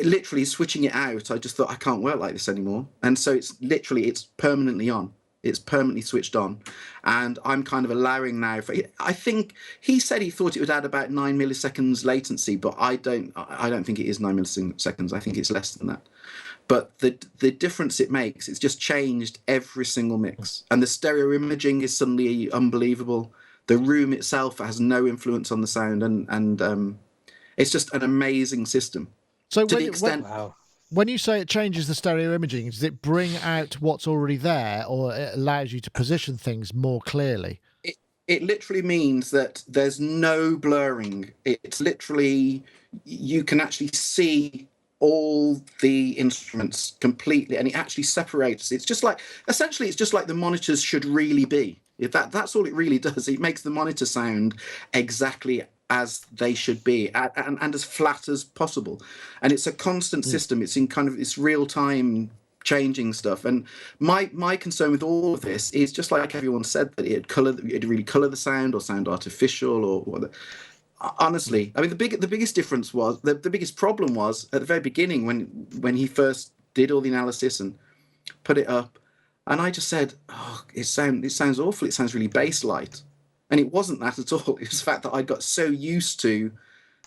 Literally switching it out, I just thought, I can't work like this anymore. And so it's permanently on. It's permanently switched on. And I'm kind of allowing now I think he said he thought it would add about 9 milliseconds latency, but I don't think it is 9 milliseconds. I think it's less than that. But the difference it makes, it's just changed every single mix. And the stereo imaging is suddenly unbelievable. The room itself has no influence on the sound, and it's just an amazing system. So when you say it changes the stereo imaging, does it bring out what's already there, or it allows you to position things more clearly? It literally means that there's no blurring. It's literally, you can actually see all the instruments completely, and it actually separates. It's just like the monitors should really be. If that's all it really does. It makes the monitor sound exactly as they should be, and as flat as possible. And it's a constant system. It's in it's real time changing stuff. And my concern with all of this is, just like everyone said, that it'd really color the sound or sound artificial or whatever. Honestly, I mean, the biggest difference was, the biggest problem was at the very beginning when he first did all the analysis and put it up, and I just said, it sounds awful. It sounds really bass light. And it wasn't that at all. It was the fact that I got so used to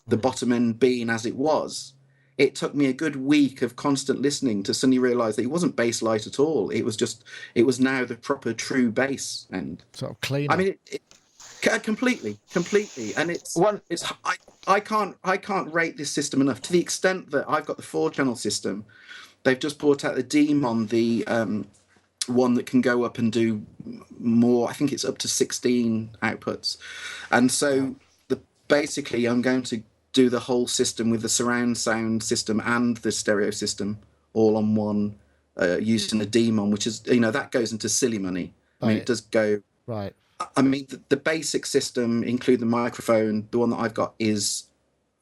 the bottom end being as it was. It took me a good week of constant listening to suddenly realise that it wasn't bass light at all. It was now the proper true bass end. Sort of clean. I mean, completely. And I can't rate this system enough, to the extent that I've got the 4-channel system. They've just brought out the Demon, the one that can go up and do more. I think it's up to 16 outputs. And so basically I'm going to do the whole system with the surround sound system and the stereo system all on one, using a Demon, which is, that goes into silly money. I mean, it does go... Right. I mean, the basic system, include the microphone, the one that I've got is,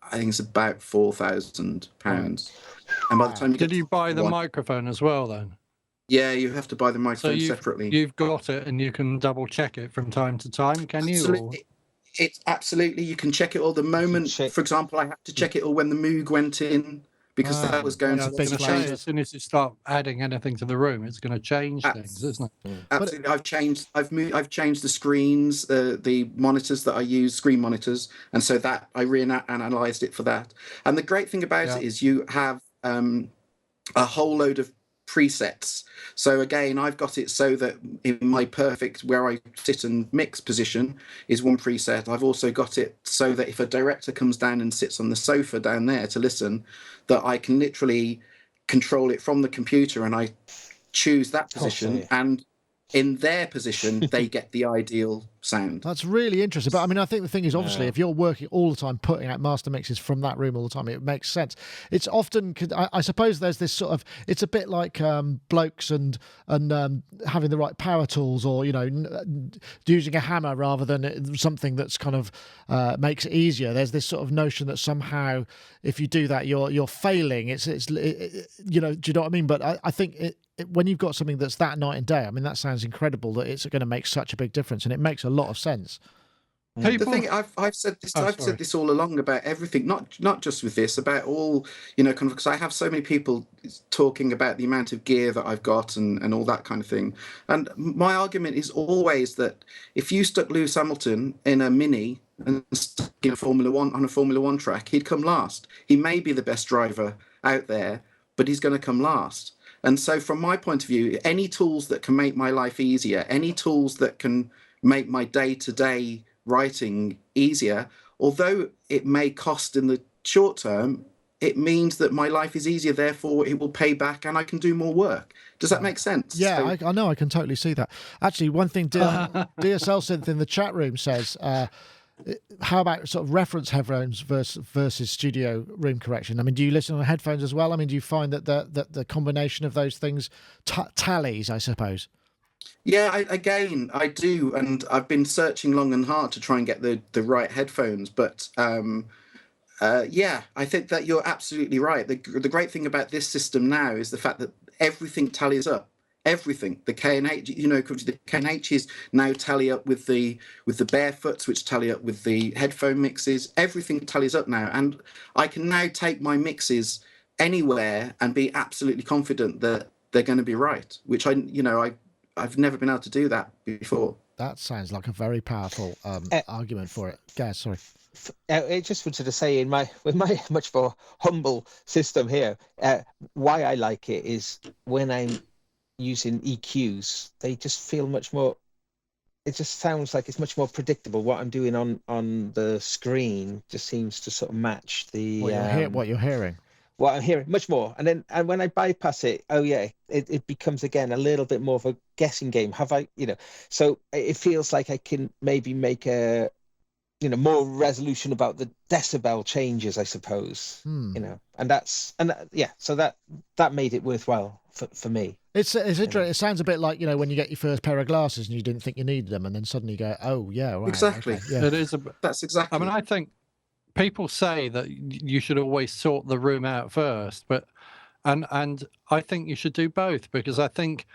I think it's about £4,000. And by the time did you buy the microphone as well then? Yeah, you have to buy the microphone separately. You've got it, and you can double check it from time to time, can you? Absolutely. It's absolutely, you can check it all the moment. For example, I had to check it all when the Moog went in, because that was going to change. As soon as you start adding anything to the room, it's going to change things, isn't it? Absolutely. I've changed the screens, the monitors that I use, screen monitors, and so that I reanalyzed it for that. And the great thing about it is you have a whole load of presets. So again, I've got it so that in my perfect where I sit and mix position is one preset. I've also got it so that if a director comes down and sits on the sofa down there to listen, that I can literally control it from the computer, and I choose that position, and in their position they get the ideal sound. That's really interesting. But I mean, I think the thing is, obviously, if you're working all the time, putting out master mixes from that room all the time, it makes sense. It's often, I suppose there's this sort of, it's a bit like blokes and having the right power tools, or, you know, using a hammer rather than something that's kind of makes it easier. There's this sort of notion that somehow if you do that, you're failing. It's you know, do you know what I mean? But I think when you've got something that's that night and day, I mean, that sounds incredible that it's going to make such a big difference, and it makes a lot of sense. The thing I've said this, said this all along about everything, not just with this, about all, you know, kind of, because I have so many people talking about the amount of gear that I've got and all that kind of thing. And my argument is always that if you stuck Lewis Hamilton in a Mini and stuck in Formula One track, he'd come last. He may be the best driver out there, but he's going to come last. And so from my point of view, any tools that can make my life easier, any tools that can make my day-to-day writing easier, although it may cost in the short term, it means that my life is easier, therefore it will pay back and I can do more work. Does that make sense? Yeah, I know, I can totally see that. Actually, one thing DSL Synth in the chat room says, how about sort of reference headphones versus studio room correction? I mean, do you listen on headphones as well? I mean, do you find that the combination of those things tallies, I suppose? Yeah, I do, and I've been searching long and hard to try and get the right headphones. But yeah, I think that you're absolutely right. The great thing about this system now is the fact that everything tallies up. Everything, the K&H, you know, the K&H's now tally up with the Barefoots, which tally up with the headphone mixes. Everything tallies up now, and I can now take my mixes anywhere and be absolutely confident that they're going to be right. Which I've never been able to do that before. That sounds like a very powerful argument for it. Guys, sorry. I just wanted to say, with my much more humble system here, why I like it is when I'm using EQs, they just feel much more, it just sounds like it's much more predictable. What I'm doing on the screen just seems to sort of match the what you're hearing. What I'm hearing much more. And when I bypass it, it becomes again a little bit more of a guessing game. So it feels like I can maybe make a more resolution about the decibel changes, I suppose. So that made it worthwhile for me. It's interesting. It sounds a bit like, when you get your first pair of glasses and you didn't think you needed them, and then suddenly you go, oh yeah, right, exactly. Okay, yeah. It is. That's exactly. I mean, I think people say that you should always sort the room out first, but and I think you should do both, because I think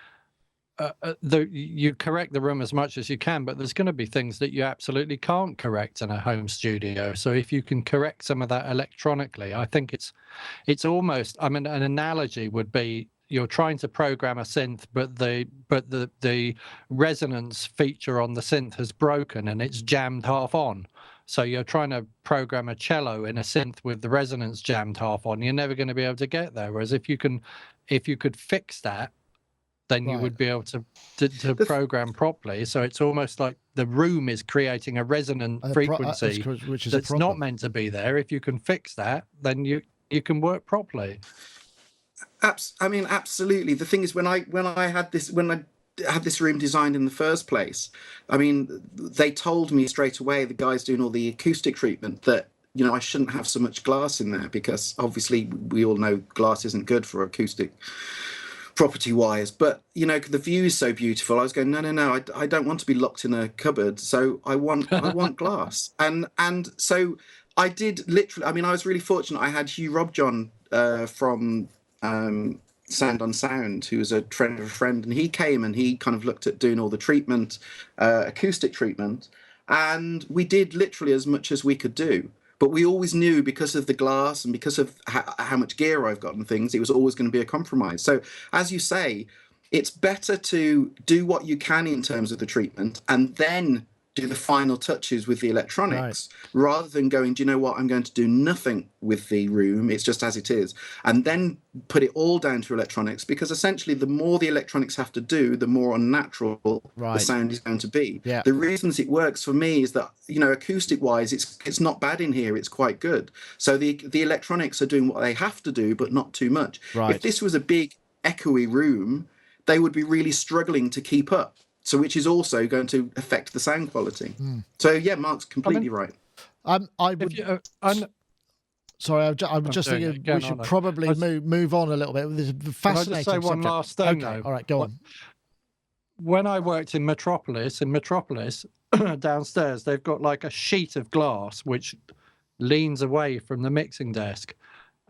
you correct the room as much as you can, but there's going to be things that you absolutely can't correct in a home studio. So if you can correct some of that electronically, I think it's almost, I mean, an analogy would be, you're trying to program a synth, but the resonance feature on the synth has broken and it's jammed half on. So you're trying to program a cello in a synth with the resonance jammed half on. You're never going to be able to get there. Whereas if you could fix that, then you would be able to program properly. So it's almost like the room is creating a resonant frequency which is that's not meant to be there. If you can fix that, then you can work properly. I mean, absolutely. The thing is, when I had this room designed in the first place, I mean, they told me straight away, the guys doing all the acoustic treatment, that I shouldn't have so much glass in there, because obviously we all know glass isn't good for acoustic property wise. But the view is so beautiful. I was going, no, I don't want to be locked in a cupboard, so I want glass. And so I did literally. I mean, I was really fortunate. I had Hugh Robjohn from Sound on Sound, who was a friend of a friend, and he came and he kind of looked at doing all the treatment, acoustic treatment, and we did literally as much as we could do. But we always knew, because of the glass and because of how much gear I've got and things, it was always going to be a compromise. So, as you say, it's better to do what you can in terms of the treatment and then do the final touches with the electronics, rather than going, do you know what, I'm going to do nothing with the room, it's just as it is, and then put it all down to electronics, because essentially the more the electronics have to do, the more unnatural the sound is going to be. Yeah. The reasons it works for me is that, acoustic wise, it's not bad in here, it's quite good. So the electronics are doing what they have to do, but not too much. If this was a big echoey room, they would be really struggling to keep up. So which is also going to affect the sound quality. So yeah, Mark's completely right. I would. Sorry, I was just thinking we should probably move on a little bit. There's a fascinating Can I just say one last thing, though? All right, go on. When I worked in Metropolis, downstairs, they've got like a sheet of glass which leans away from the mixing desk,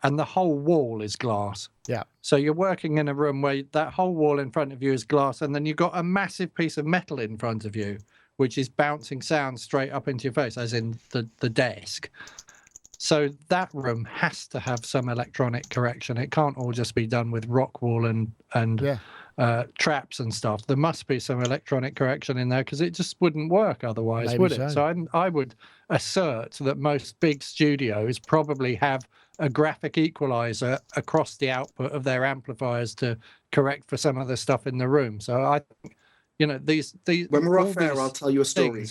and the whole wall is glass. Yeah. So you're working in a room where that whole wall in front of you is glass, and then you've got a massive piece of metal in front of you, which is bouncing sound straight up into your face, as in the desk. So that room has to have some electronic correction. It can't all just be done with rock wool and traps and stuff. There must be some electronic correction in there, because it just wouldn't work otherwise, Maybe would it? So I would assert that most big studios probably have a graphic equalizer across the output of their amplifiers to correct for some of the stuff in the room. So I think, these when we're off air, I'll tell you a story.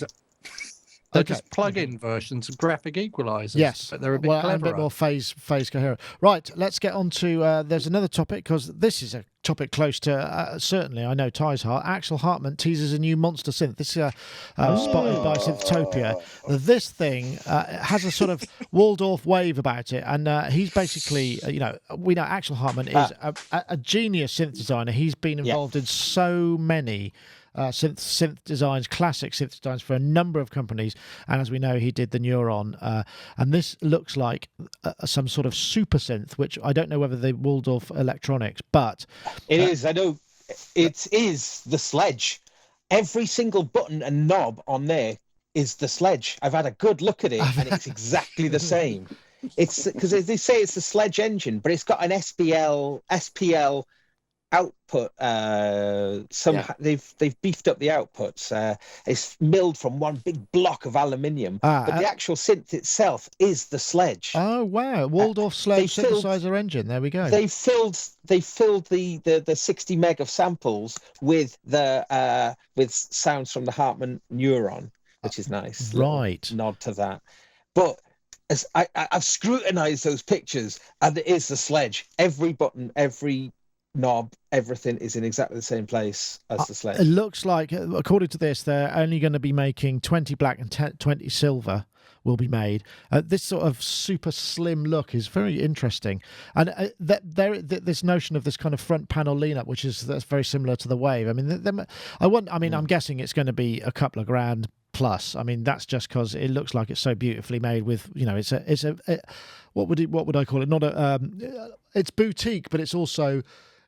They're just plug-in versions of graphic equalizers. Yes, but they're a bit cleverer. And a bit more phase coherent. Right, let's get on to. There's another topic, because this is a topic close to certainly I know Ty's heart. Axel Hartmann teases a new monster synth. This is spotted by Synthtopia. This thing has a sort of Waldorf wave about it, and he's basically we know Axel Hartmann is a genius synth designer. He's been involved in so many synth designs, classic synth designs for a number of companies, and as we know, he did the Neuron, and this looks like some sort of super synth, which I don't know whether they Waldorf Electronics, but it is. I know it is the Sledge. Every single button and knob on there is the Sledge. I've had a good look at it, and it's exactly the same. It's because they say it's the Sledge engine, but it's got an SPL output. They've beefed up the outputs. It's milled from one big block of aluminium, but the actual synth itself is the Sledge. Oh wow, Waldorf Sledge synthesizer engine. There we go. They filled the 60 meg of samples with sounds from the Hartmann Neuron, which is nice. Right, nod to that. But as I've scrutinized those pictures, and it is the Sledge. Every button, every knob, everything is in exactly the same place as the Sledge. It looks like, according to this, they're only going to be making 20 black and 20 silver will be made. This sort of super slim look is very interesting, and this notion of this kind of front panel lean up, that's very similar to the Wave. I mean, I'm guessing it's going to be a couple of grand plus. I mean, that's just because it looks like it's so beautifully made. With what would I call it? Not it's boutique, but it's also.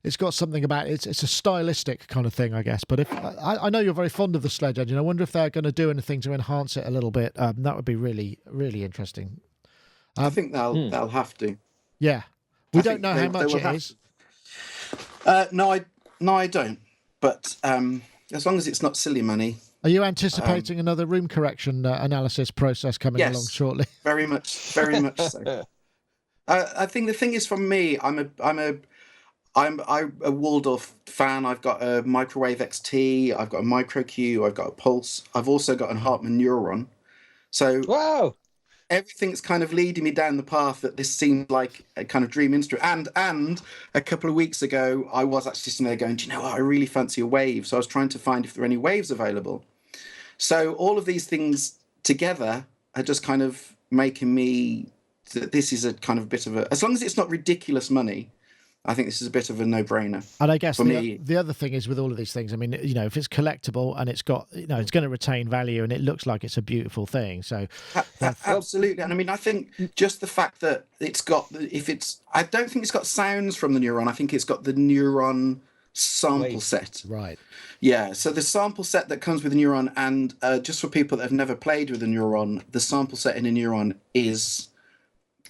It's got something about it. It's a stylistic kind of thing, I guess. But if I know you're very fond of the Sledge engine, I wonder if they're going to do anything to enhance it a little bit. That would be really, really interesting. I think they'll have to. Yeah, we don't know how much it is. No, I don't. But as long as it's not silly money. Are you anticipating another room correction analysis process coming along shortly? Very much so. I think the thing is, for me, I'm a Waldorf fan. I've got a Microwave XT, I've got a Micro Q, I've got a Pulse. I've also got a Hartmann Neuron. So wow, everything's kind of leading me down the path that this seemed like a kind of dream instrument. And a couple of weeks ago, I was actually sitting there going, do you know what? I really fancy a Wave. So I was trying to find if there are any Waves available. So all of these things together are just kind of making me, this is a kind of a bit of a, as long as it's not ridiculous money, I think this is a bit of a no-brainer. And I guess the other thing is with all of these things, I mean, if it's collectible and it's got, it's going to retain value and it looks like it's a beautiful thing. So absolutely. And I mean, I think just the fact that it's got, I don't think it's got sounds from the Neuron. I think it's got the Neuron sample set. Right. Yeah. So the sample set that comes with the Neuron, and just for people that have never played with the Neuron, the sample set in a Neuron is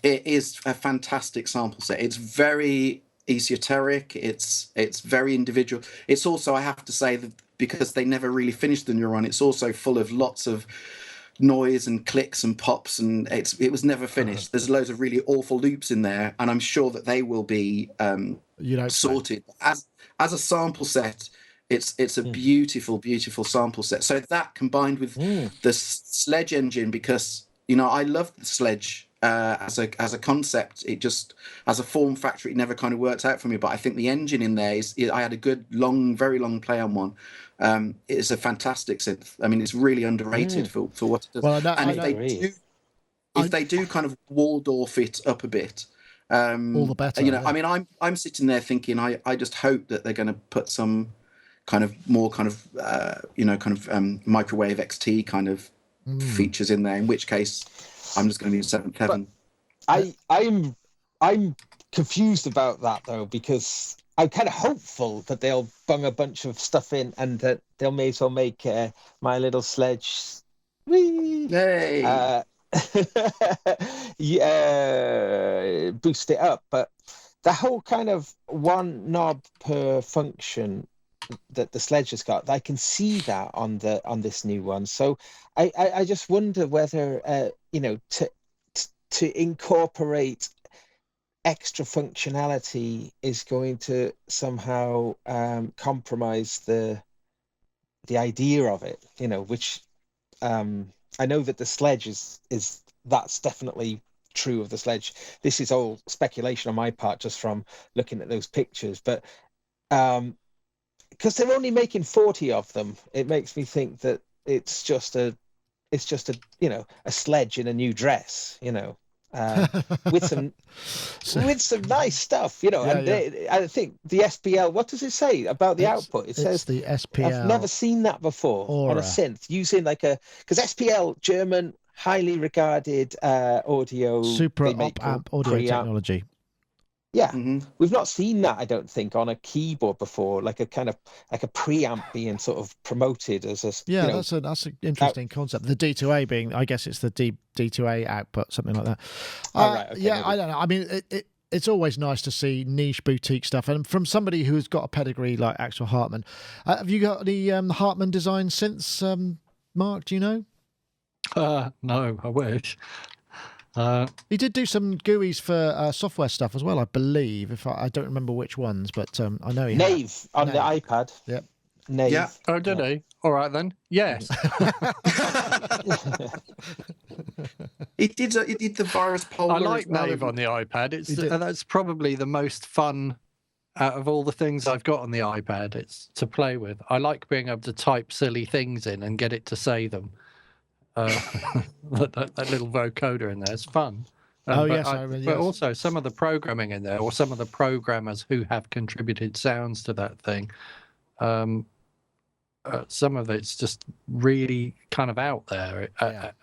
a fantastic sample set. It's very esoteric, it's very individual. It's also, I have to say, that because they never really finished the Neuron, it's also full of lots of noise and clicks and pops, and it was never finished. There's loads of really awful loops in there, and I'm sure that they will be sorted. As a sample set, it's a beautiful sample set. So that combined with the Sledge engine, because I love the sledge as a concept. It just, as a form factor, it never kind of worked out for me. But I think the engine in there I had a good, very long play on one. It's a fantastic synth. I mean, it's really underrated for what it does. Well, if they do kind of Waldorf it up a bit, all the better. I mean, I'm sitting there thinking, I just hope that they're going to put some kind of more kind of microwave XT kind of features in there. In which case, I'm just going to be 7th heaven. I'm confused about that though, because I'm kind of hopeful that they'll bung a bunch of stuff in and that they'll may as well make My Little Sledge. Yay! Yeah, boost it up, but the whole kind of one knob per function that the sledge has got, I can see that on this new one. So I just wonder whether to incorporate extra functionality is going to somehow compromise the idea of it, which I know that the sledge is that's definitely true of the sledge. This is all speculation on my part, just from looking at those pictures, but because they're only making 40 of them, it makes me think that it's just a a sledge in a new dress, with some nice stuff, I think the SPL, what does it say about the output? It says the SPL. I've never seen that before on a synth using because SPL, German, highly regarded audio, super op amp audio technology. Yeah, we've not seen that, I don't think, on a keyboard before, like a preamp being sort of promoted as a that's an interesting concept. The D2A being, I guess it's the D2A output, something like that. Right, okay, I don't know. I mean, it's always nice to see niche boutique stuff, and from somebody who's got a pedigree like Axel Hartmann. Have you got any Hartmann design synths, Mark? Do you know? No, I wish. He did do some GUIs for software stuff as well, I believe. If I don't remember which ones, but I know he Nave on the iPad. Yep. Nave. Yeah. Oh, did he? All right then. Yes. He did the virus polar. I like Nave on the iPad. That's probably the most fun out of all the things I've got on the iPad. It's to play with. I like being able to type silly things in and get it to say them. That little vocoder in there is fun. But also some of the programming in there, or some of the programmers who have contributed sounds to that thing. Some of it's just really kind of out there,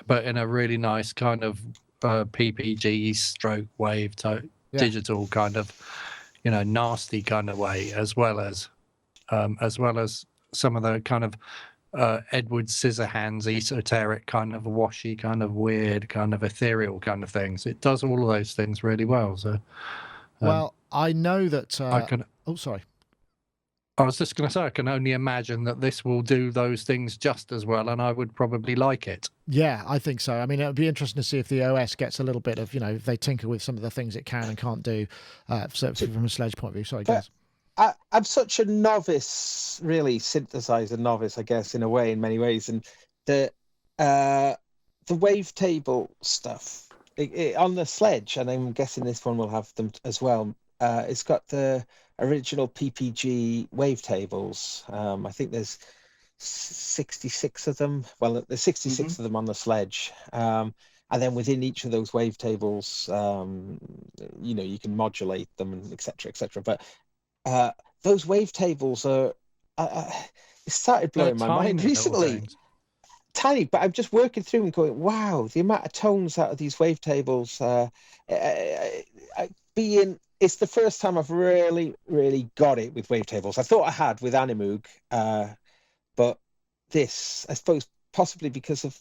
but in a really nice kind of PPG stroke wave digital kind of, nasty kind of way, as well as some of the kind of Edward Scissorhands esoteric kind of washy kind of weird kind of ethereal kind of things. It does all of those things really well. So I know that I was just going to say, I can only imagine that this will do those things just as well, and I would probably like it. Yeah, I think so. I mean, it would be interesting to see if the OS gets a little bit of, if they tinker with some of the things it can and can't do, from a sledge point of view. Sorry, guys. I'm such a novice, really synthesizer novice, I guess, in a way, in many ways. And the wavetable stuff on the sledge, and I'm guessing this one will have them as well. It's got the original PPG wavetables. I think there's 66 of them. Well, there's 66 of them on the sledge. And then within each of those wavetables, you can modulate them, and et cetera, But those wavetables are it started blowing my mind recently. Tiny, but I'm just working through and going, wow, the amount of tones out of these wavetables. It's the first time I've really, really got it with wavetables. I thought I had with Animoog, but this, I suppose, possibly because of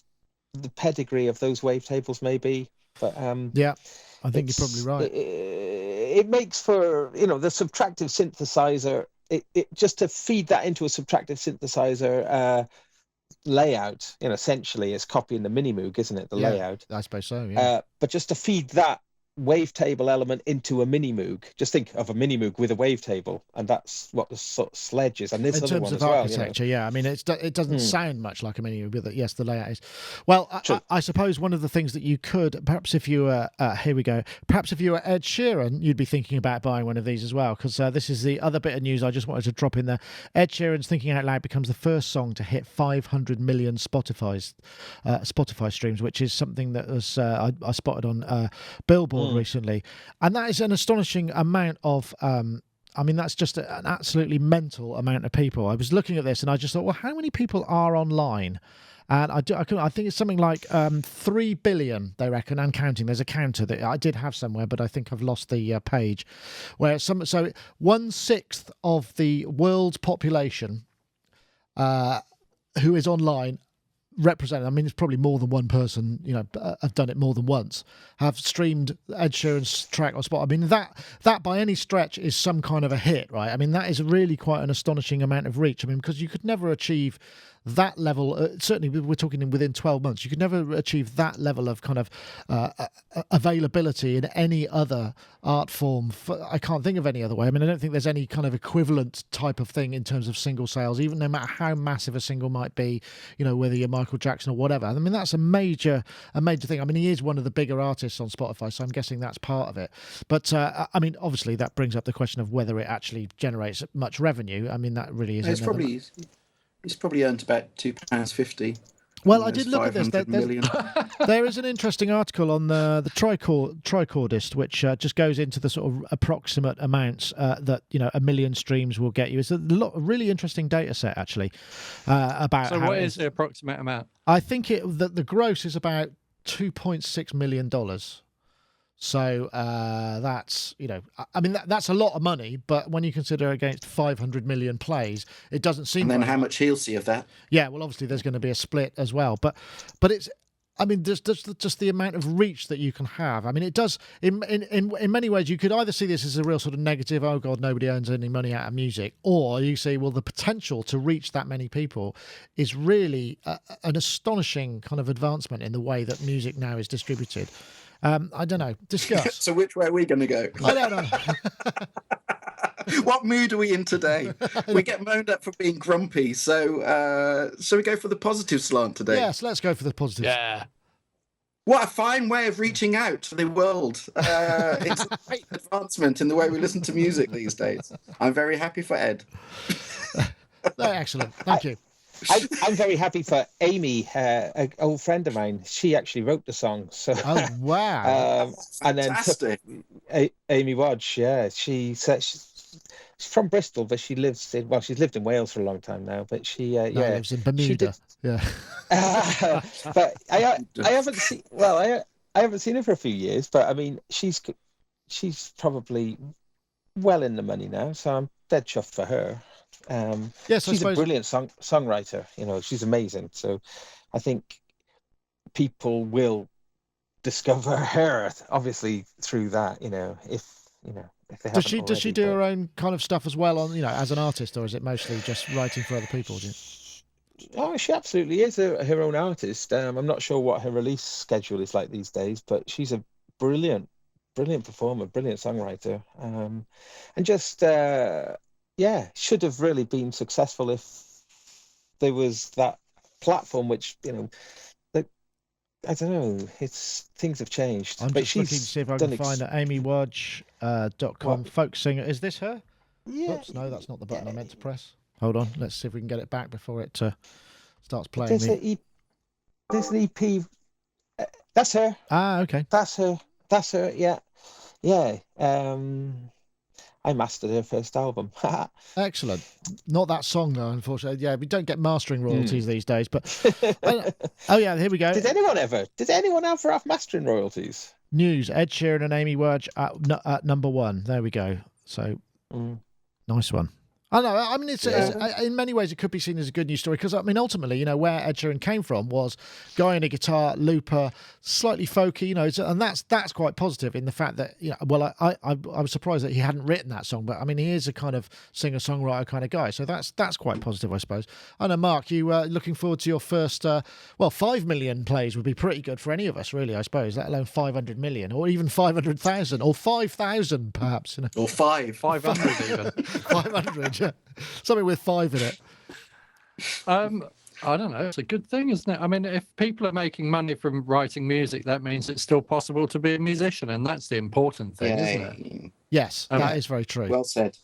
the pedigree of those wavetables, maybe. But yeah, I think you're probably right. It makes for the subtractive synthesizer. It just to feed that into a subtractive synthesizer layout. Essentially, it's copying the Minimoog, isn't it? The layout. I suppose so. Yeah. But just to feed that wavetable element into a mini moog. Just think of a mini moog with a wavetable, and that's what the sort of sledge is. And this in other terms one of as well, architecture, yeah. I mean, it doesn't sound much like a mini moog, but yes, the layout is. Well, I suppose one of the things that you could, perhaps if you were, here we go, perhaps if you were Ed Sheeran, you'd be thinking about buying one of these as well, because this is the other bit of news I just wanted to drop in there. Ed Sheeran's Thinking Out Loud becomes the first song to hit 500 million Spotify streams, which is something that was I spotted on Billboard recently, and that is an astonishing amount of I mean, that's just an absolutely mental amount of people. I was looking at this and I just thought, well, how many people are online? And I think it's something like 3 billion, they reckon, and counting. There's a counter that I did have somewhere, but I think I've lost the page. So 1/6 of the world's population who is online represented, I mean, it's probably more than one person, have done it more than once, have streamed Ed Sheeran's track on Spotify. I mean, that by any stretch is some kind of a hit, right? I mean, that is really quite an astonishing amount of reach. I mean, because you could never achieve that level, certainly we're talking within 12 months, you could never achieve that level of kind of availability in any other art form. I can't think of any other way. I mean, I don't think there's any kind of equivalent type of thing in terms of single sales, even no matter how massive a single might be, whether you're Michael Jackson or whatever. I mean, that's a major thing. I mean, he is one of the bigger artists on Spotify, so I'm guessing that's part of it. But, I mean, obviously that brings up the question of whether it actually generates much revenue. I mean, that really is... He's probably earned about £2.50. Well, I did look at this. There is an interesting article on the tricordist, which just goes into the sort of approximate amounts that 1 million streams will get you. It's a really interesting data set, actually, about. So, what is the approximate amount? I think the gross is about $2.6 million. So that's, I mean, that's a lot of money, but when you consider against 500 million plays, it doesn't seem. And then how much he'll see of that? Yeah, well, obviously there's going to be a split as well, but it's, I mean, there's just the amount of reach that you can have. I mean, it does in many ways. You could either see this as a real sort of negative, oh God, nobody earns any money out of music, or you say, well, the potential to reach that many people is really an astonishing kind of advancement in the way that music now is distributed. I don't know. Discuss. So which way are we going to go? I don't know. What mood are we in today? We get moaned at for being grumpy. So shall we go for the positive slant today? Yes, let's go for the positive. Yeah. What a fine way of reaching out to the world. It's a great advancement in the way we listen to music these days. I'm very happy for Ed. Excellent. Thank you. I'm very happy for Amy, an old friend of mine. She actually wrote the song. So, oh wow! And then Amy Wadge, yeah, she said she's from Bristol, but she's lived in Wales for a long time now. But she lives in Bermuda. Yeah. But I haven't seen. Well, I haven't seen her for a few years. But I mean, she's probably well in the money now. So I'm dead chuffed for her. Yes, she's a brilliant songwriter. She's amazing. So I think people will discover her obviously through that. If they haven't does she do her own kind of stuff as well on as an artist, or is it mostly just writing for other people? Oh, she absolutely is her own artist. I'm not sure what her release schedule is like these days, but she's a brilliant performer, brilliant songwriter, and just. Should have really been successful if there was that platform, which that I don't know. Things have changed. I'm just looking to see if I can find AmyWadge.com folk singer. Is this her? Yeah. Oops, no, that's not the button I meant to press. Hold on, let's see if we can get it back before it starts playing. There's an EP. That's her. Ah, okay. That's her. Yeah. I mastered her first album. Excellent. Not that song, though, unfortunately. Yeah, we don't get mastering royalties these days. But oh yeah, here we go. Did anyone ever have mastering royalties? News: Ed Sheeran and Amy Wadge at number 1. There we go. So nice one. I know. I mean, it's in many ways it could be seen as a good news story because, I mean, ultimately, you know, where Ed Sheeran came from was guy on a guitar, looper, slightly folky, you know, and that's quite positive in the fact that, you know, well, I was surprised that he hadn't written that song, but I mean, he is a kind of singer-songwriter kind of guy, so that's quite positive, I suppose. I know, Mark, you looking forward to your first, 5 million plays would be pretty good for any of us, really, I suppose, let alone 500 million or even 500,000 or 5,000 perhaps, you know. Or 500 even. 500. Something with 5 in it. I don't know. It's a good thing, isn't it? I mean, if people are making money from writing music, that means it's still possible to be a musician, and that's the important thing, isn't it? Yes, that is very true. Well said.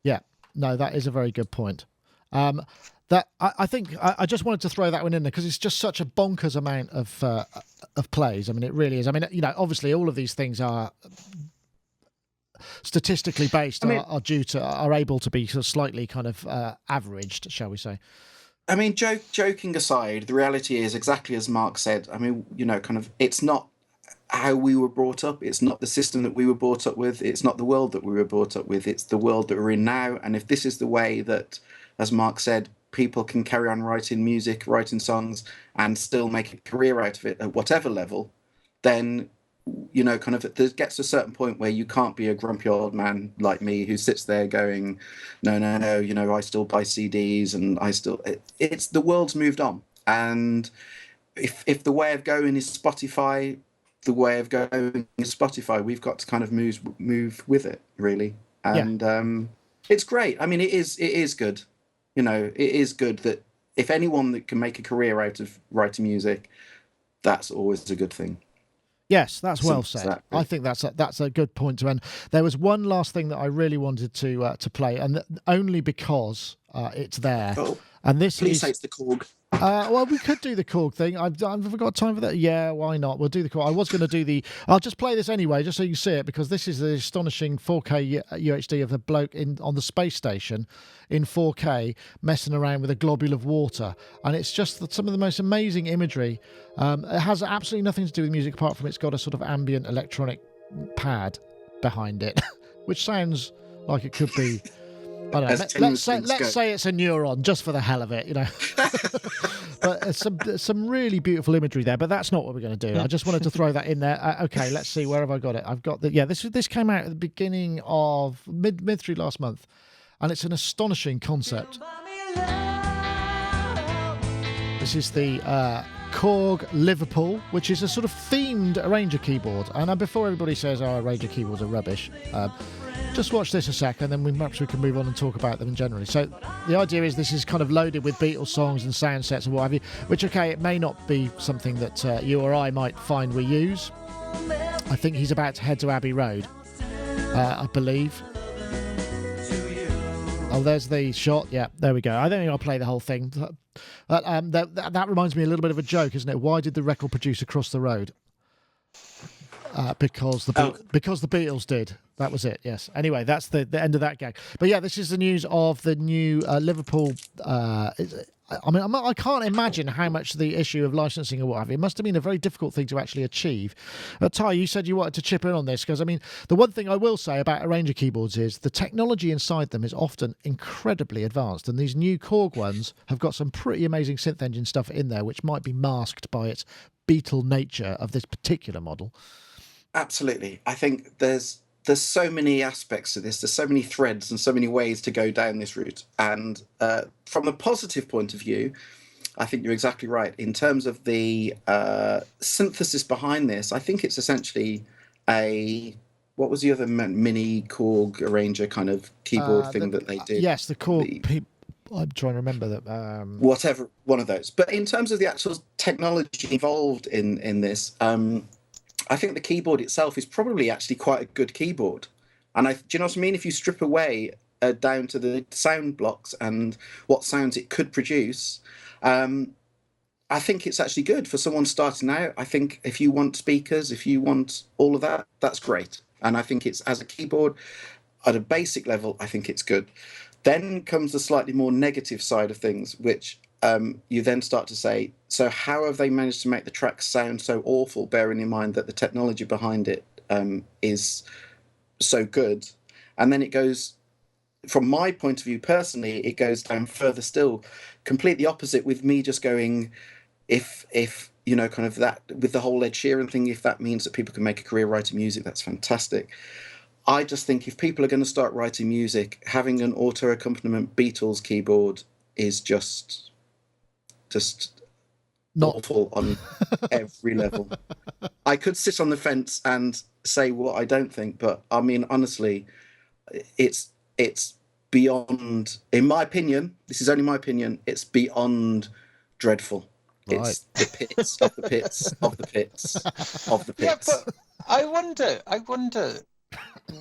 Yeah, no, that is a very good point. That I think I just wanted to throw that one in there because it's just such a bonkers amount of plays. I mean, it really is. I mean, you know, obviously all of these things are statistically based, are able to be sort of slightly kind of averaged, shall we say. I mean, joking aside, the reality is exactly as Mark said. I mean, you know, kind of, it's not how we were brought up. It's not the system that we were brought up with. It's not the world that we were brought up with. It's the world that we're in now. And if this is the way that, as Mark said, people can carry on writing music, writing songs, and still make a career out of it at whatever level, then, you know, kind of, there gets to a certain point where you can't be a grumpy old man like me who sits there going, no, you know, I still buy CDs and it's the world's moved on. And if the way of going is Spotify, we've got to kind of move with it, really. And it's great. I mean, it is good. You know, it is good that if anyone that can make a career out of writing music, that's always a good thing. Yes, that's well said. Exactly. I think that's a good point to end. There was one last thing that I really wanted to play, and only because it's there. Oh, and this please say it's the Korg. Well, we could do the Korg thing. I've got time for that. Yeah, why not? We'll do the Korg. I was going to do the. I'll just play this anyway, just so you see it, because this is the astonishing 4K UHD of the bloke on the space station in 4K messing around with a globule of water, and it's just some of the most amazing imagery. It has absolutely nothing to do with music apart from it's got a sort of ambient electronic pad behind it, which sounds like it could be. I don't know. Let's say it's a neuron just for the hell of it, you know. But some really beautiful imagery there. But that's not what we're going to do. I just wanted to throw that in there. Okay, let's see. Where have I got it? I've got the This came out at the beginning of mid through last month, and it's an astonishing concept. This is the Korg Liverpool, which is a sort of themed arranger keyboard. And before everybody says, arranger keyboards are rubbish, just watch this a sec, and then perhaps we can move on and talk about them generally. So the idea is this is kind of loaded with Beatles songs and sound sets and what have you, which, okay, it may not be something that you or I might find we use. I think he's about to head to Abbey Road, I believe. Oh, there's the shot. Yeah, there we go. I don't think I'll play the whole thing. That reminds me a little bit of a joke, isn't it? Why did the record producer cross the road? Because the Beatles did. That was it. Yes. Anyway, that's the end of that gag. But yeah, this is the news of the new Liverpool. I mean, I can't imagine how much the issue of licensing or what have you. It must have been a very difficult thing to actually achieve. Ty, you said you wanted to chip in on this because, I mean, the one thing I will say about arranger keyboards is the technology inside them is often incredibly advanced, and these new Korg ones have got some pretty amazing synth engine stuff in there, which might be masked by its Beatle nature of this particular model. Absolutely. I think there's so many aspects to this. There's so many threads and so many ways to go down this route. And from a positive point of view, I think you're exactly right. In terms of the synthesis behind this, I think it's essentially what was the other mini Korg arranger kind of keyboard thing that they did? Yes, the Korg. I'm trying to remember that. Whatever, one of those. But in terms of the actual technology involved in this, I think the keyboard itself is probably actually quite a good keyboard. And do you know what I mean? If you strip away down to the sound blocks and what sounds it could produce, I think it's actually good for someone starting out. I think if you want speakers, if you want all of that, that's great. And I think it's, as a keyboard, at a basic level, I think it's good. Then comes the slightly more negative side of things, which you then start to say, so how have they managed to make the tracks sound so awful, bearing in mind that the technology behind it is so good? And then it goes, from my point of view personally, it goes down further still, completely opposite with me just going, if you know, kind of that with the whole Ed Sheeran thing, if that means that people can make a career writing music, that's fantastic. I just think if people are going to start writing music, having an auto accompaniment Beatles keyboard is just not awful on every level. I could sit on the fence and say what I don't think, but I mean, honestly, it's beyond, in my opinion, this is only my opinion, it's beyond dreadful. Right. It's the pits of the pits of the pits of the pits. Yeah, but I wonder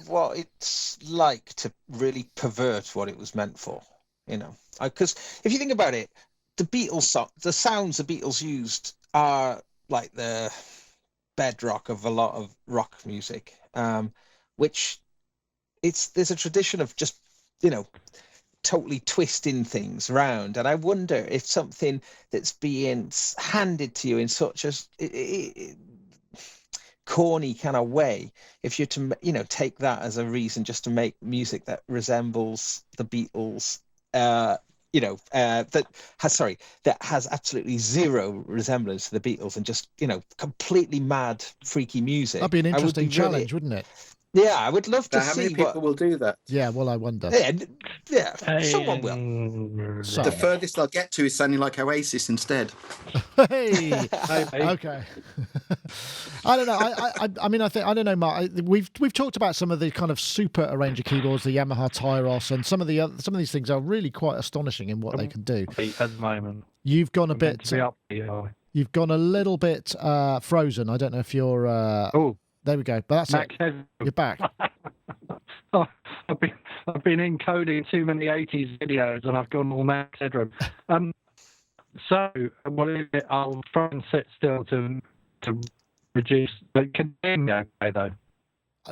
what it's like to really pervert what it was meant for, you know? Because if you think about it, the Beatles, the sounds the Beatles used are like the bedrock of a lot of rock music, which there's a tradition of just, you know, totally twisting things around. And I wonder if something that's being handed to you in such a corny kind of way, if you're to, you know, take that as a reason just to make music that resembles the Beatles, you know, that has absolutely zero resemblance to the Beatles and just, you know, completely mad, freaky music. That'd be an interesting challenge, wouldn't it? Yeah, I would love to see how many people will do that. Yeah, well, I wonder. Yeah, someone will. So. The furthest I'll get to is sounding like Oasis instead. Hey, okay. I don't know. I mean, I don't know, Mark. We've talked about some of the kind of super arranger keyboards, the Yamaha Tyros, and some of these things are really quite astonishing in what they can do. At the moment, you've gone a bit. You've gone a little bit frozen. I don't know if you're. Oh. There we go. But that's it. You're back. Oh, I've been encoding too many 80s videos and I've gone all Max Headroom. So what is it? I'll try and sit still to reduce. But can you hear me okay though?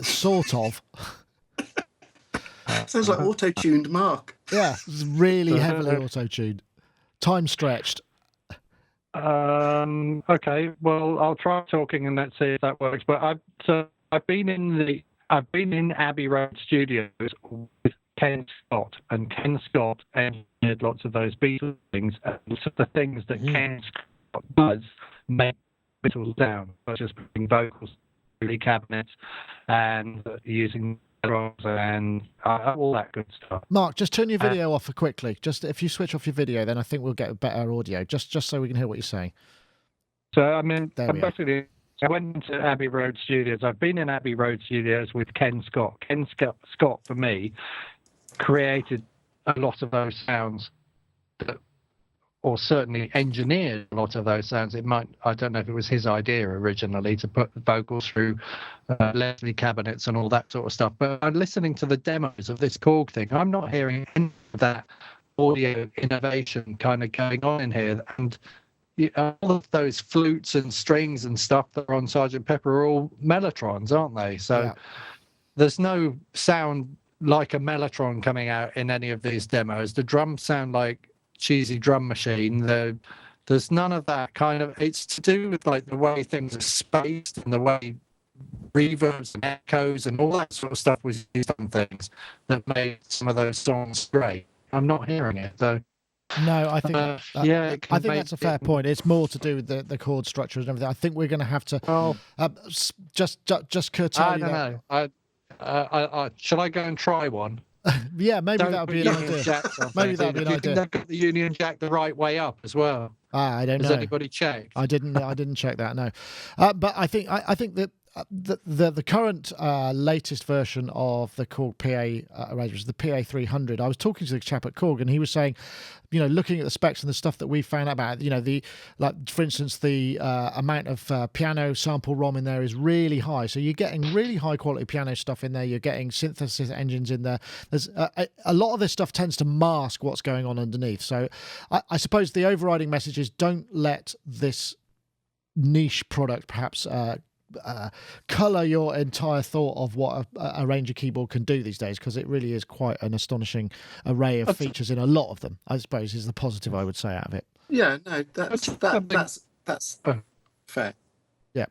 Sort of. Sounds like auto-tuned Mark. Yeah, it's really heavily auto-tuned. Time stretched. Okay, well, I'll try talking and let's see if that works. But I've been in Abbey Road Studios with Ken Scott, and Ken Scott engineered lots of those Beatles things. And lots of the things that Ken Scott does make Beatles down, such as putting vocals through the cabinets and using drums and all that good stuff. Mark, just turn your video off for quickly. Just if you switch off your video, then I think we'll get better audio. Just so we can hear what you're saying. So I mean, basically, I went into Abbey Road Studios. I've been in Abbey Road Studios with Ken Scott. Ken Scott, for me, created a lot of those sounds or certainly engineered a lot of those sounds. I don't know if it was his idea originally to put the vocals through Leslie cabinets and all that sort of stuff. But I'm listening to the demos of this Korg thing. I'm not hearing any of that audio innovation kind of going on in here. And all of those flutes and strings and stuff that are on Sgt. Pepper are all mellotrons, aren't they? So there's no sound like a mellotron coming out in any of these demos. The drums sound like cheesy drum machine. There's none of that kind of. It's to do with like the way things are spaced and the way reverbs and echoes and all that sort of stuff was used on things that made some of those songs great. I'm not hearing it though. No, I think I think that's a fair point. It's more to do with the chord structures and everything. I think we're going to have to just curtail. I don't know. Shall I go and try one? Yeah, maybe that would be an idea. Maybe that would be an idea. They've got the Union Jack the right way up as well. I don't know. Has anybody checked? I didn't check that. No, but I think that the current latest version of the Korg PA arranger is the PA 300. I was talking to the chap at Korg, and he was saying, you know, looking at the specs and the stuff that we found out about, you know, for instance, the amount of piano sample ROM in there is really high. So you're getting really high quality piano stuff in there. You're getting synthesis engines in there. There's a lot of this stuff tends to mask what's going on underneath. So I suppose the overriding message is don't let this niche product perhaps colour your entire thought of what a Ranger keyboard can do these days, because it really is quite an astonishing array of features in a lot of them, I suppose, is the positive I would say out of it. Yeah, no, that's fair. Yeah.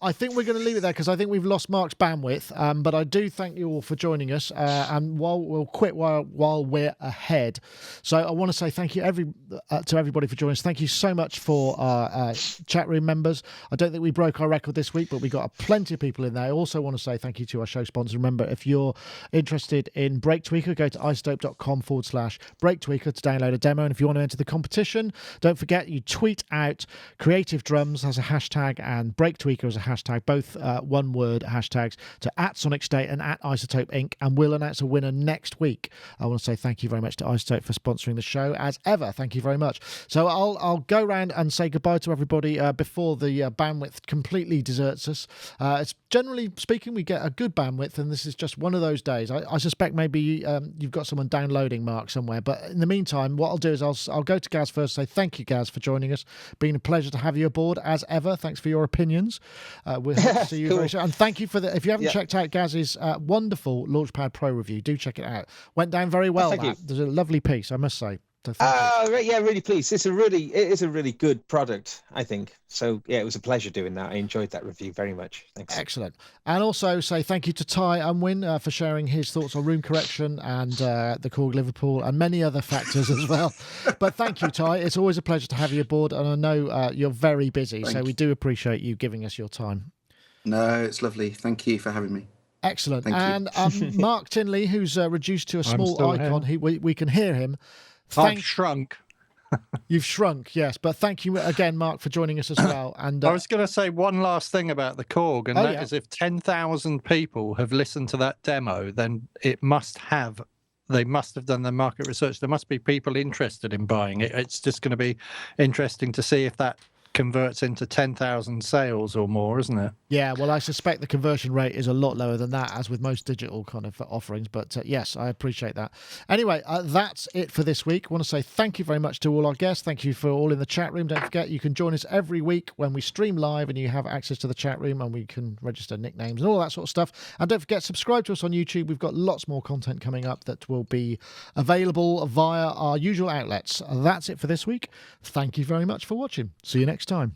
I think we're going to leave it there because I think we've lost Mark's bandwidth. But I do thank you all for joining us. And we'll quit while we're ahead. So I want to say thank you to everybody for joining us. Thank you so much for our chat room members. I don't think we broke our record this week, but we got plenty of people in there. I also want to say thank you to our show sponsors. Remember, if you're interested in Break Tweaker, go to isotope.com/Break Tweaker to download a demo. And if you want to enter the competition, don't forget you tweet out Creative Drums as a hashtag and Break Tweaker as a hashtag, both one-word hashtags, to @SonicState and @Isotope Inc. And we'll announce a winner next week. I want to say thank you very much to Isotope for sponsoring the show, as ever. Thank you very much. So I'll go around and say goodbye to everybody before the bandwidth completely deserts us. It's generally speaking, we get a good bandwidth, and this is just one of those days. I suspect maybe you've got someone downloading Mark somewhere, but in the meantime, what I'll do is I'll go to Gaz first, say thank you, Gaz, for joining us. Been a pleasure to have you aboard, as ever. Thanks for your opinions. We'll hope to see you very soon. And thank you for if you haven't checked out Gaz's wonderful Launchpad Pro review, do check it out. Went down very well. Thank you. There's a lovely piece, I must say. So yeah, really pleased. It is a really good product, I think. So yeah, it was a pleasure doing that. I enjoyed that review very much. Thanks. Excellent. And also say thank you to Ty Unwin for sharing his thoughts on room correction and the Korg Liverpool and many other factors as well. But thank you, Ty. It's always a pleasure to have you aboard, and I know you're very busy, so we do appreciate you giving us your time. No, it's lovely. Thank you for having me. Excellent. Thank and Mark Tinley, who's reduced to a small icon, we can hear him. I've shrunk. You've shrunk, yes. But thank you again, Mark, for joining us as well. And I was going to say one last thing about the Korg, and that is if 10,000 people have listened to that demo, then they must have done their market research. There must be people interested in buying it. It's just going to be interesting to see if that converts into 10,000 sales or more, isn't it? Yeah, well, I suspect the conversion rate is a lot lower than that, as with most digital kind of offerings. But yes, I appreciate that. Anyway, that's it for this week. I want to say thank you very much to all our guests. Thank you for all in the chat room. Don't forget, you can join us every week when we stream live, and you have access to the chat room, and we can register nicknames and all that sort of stuff. And don't forget, subscribe to us on YouTube. We've got lots more content coming up that will be available via our usual outlets. That's it for this week. Thank you very much for watching. See you next time.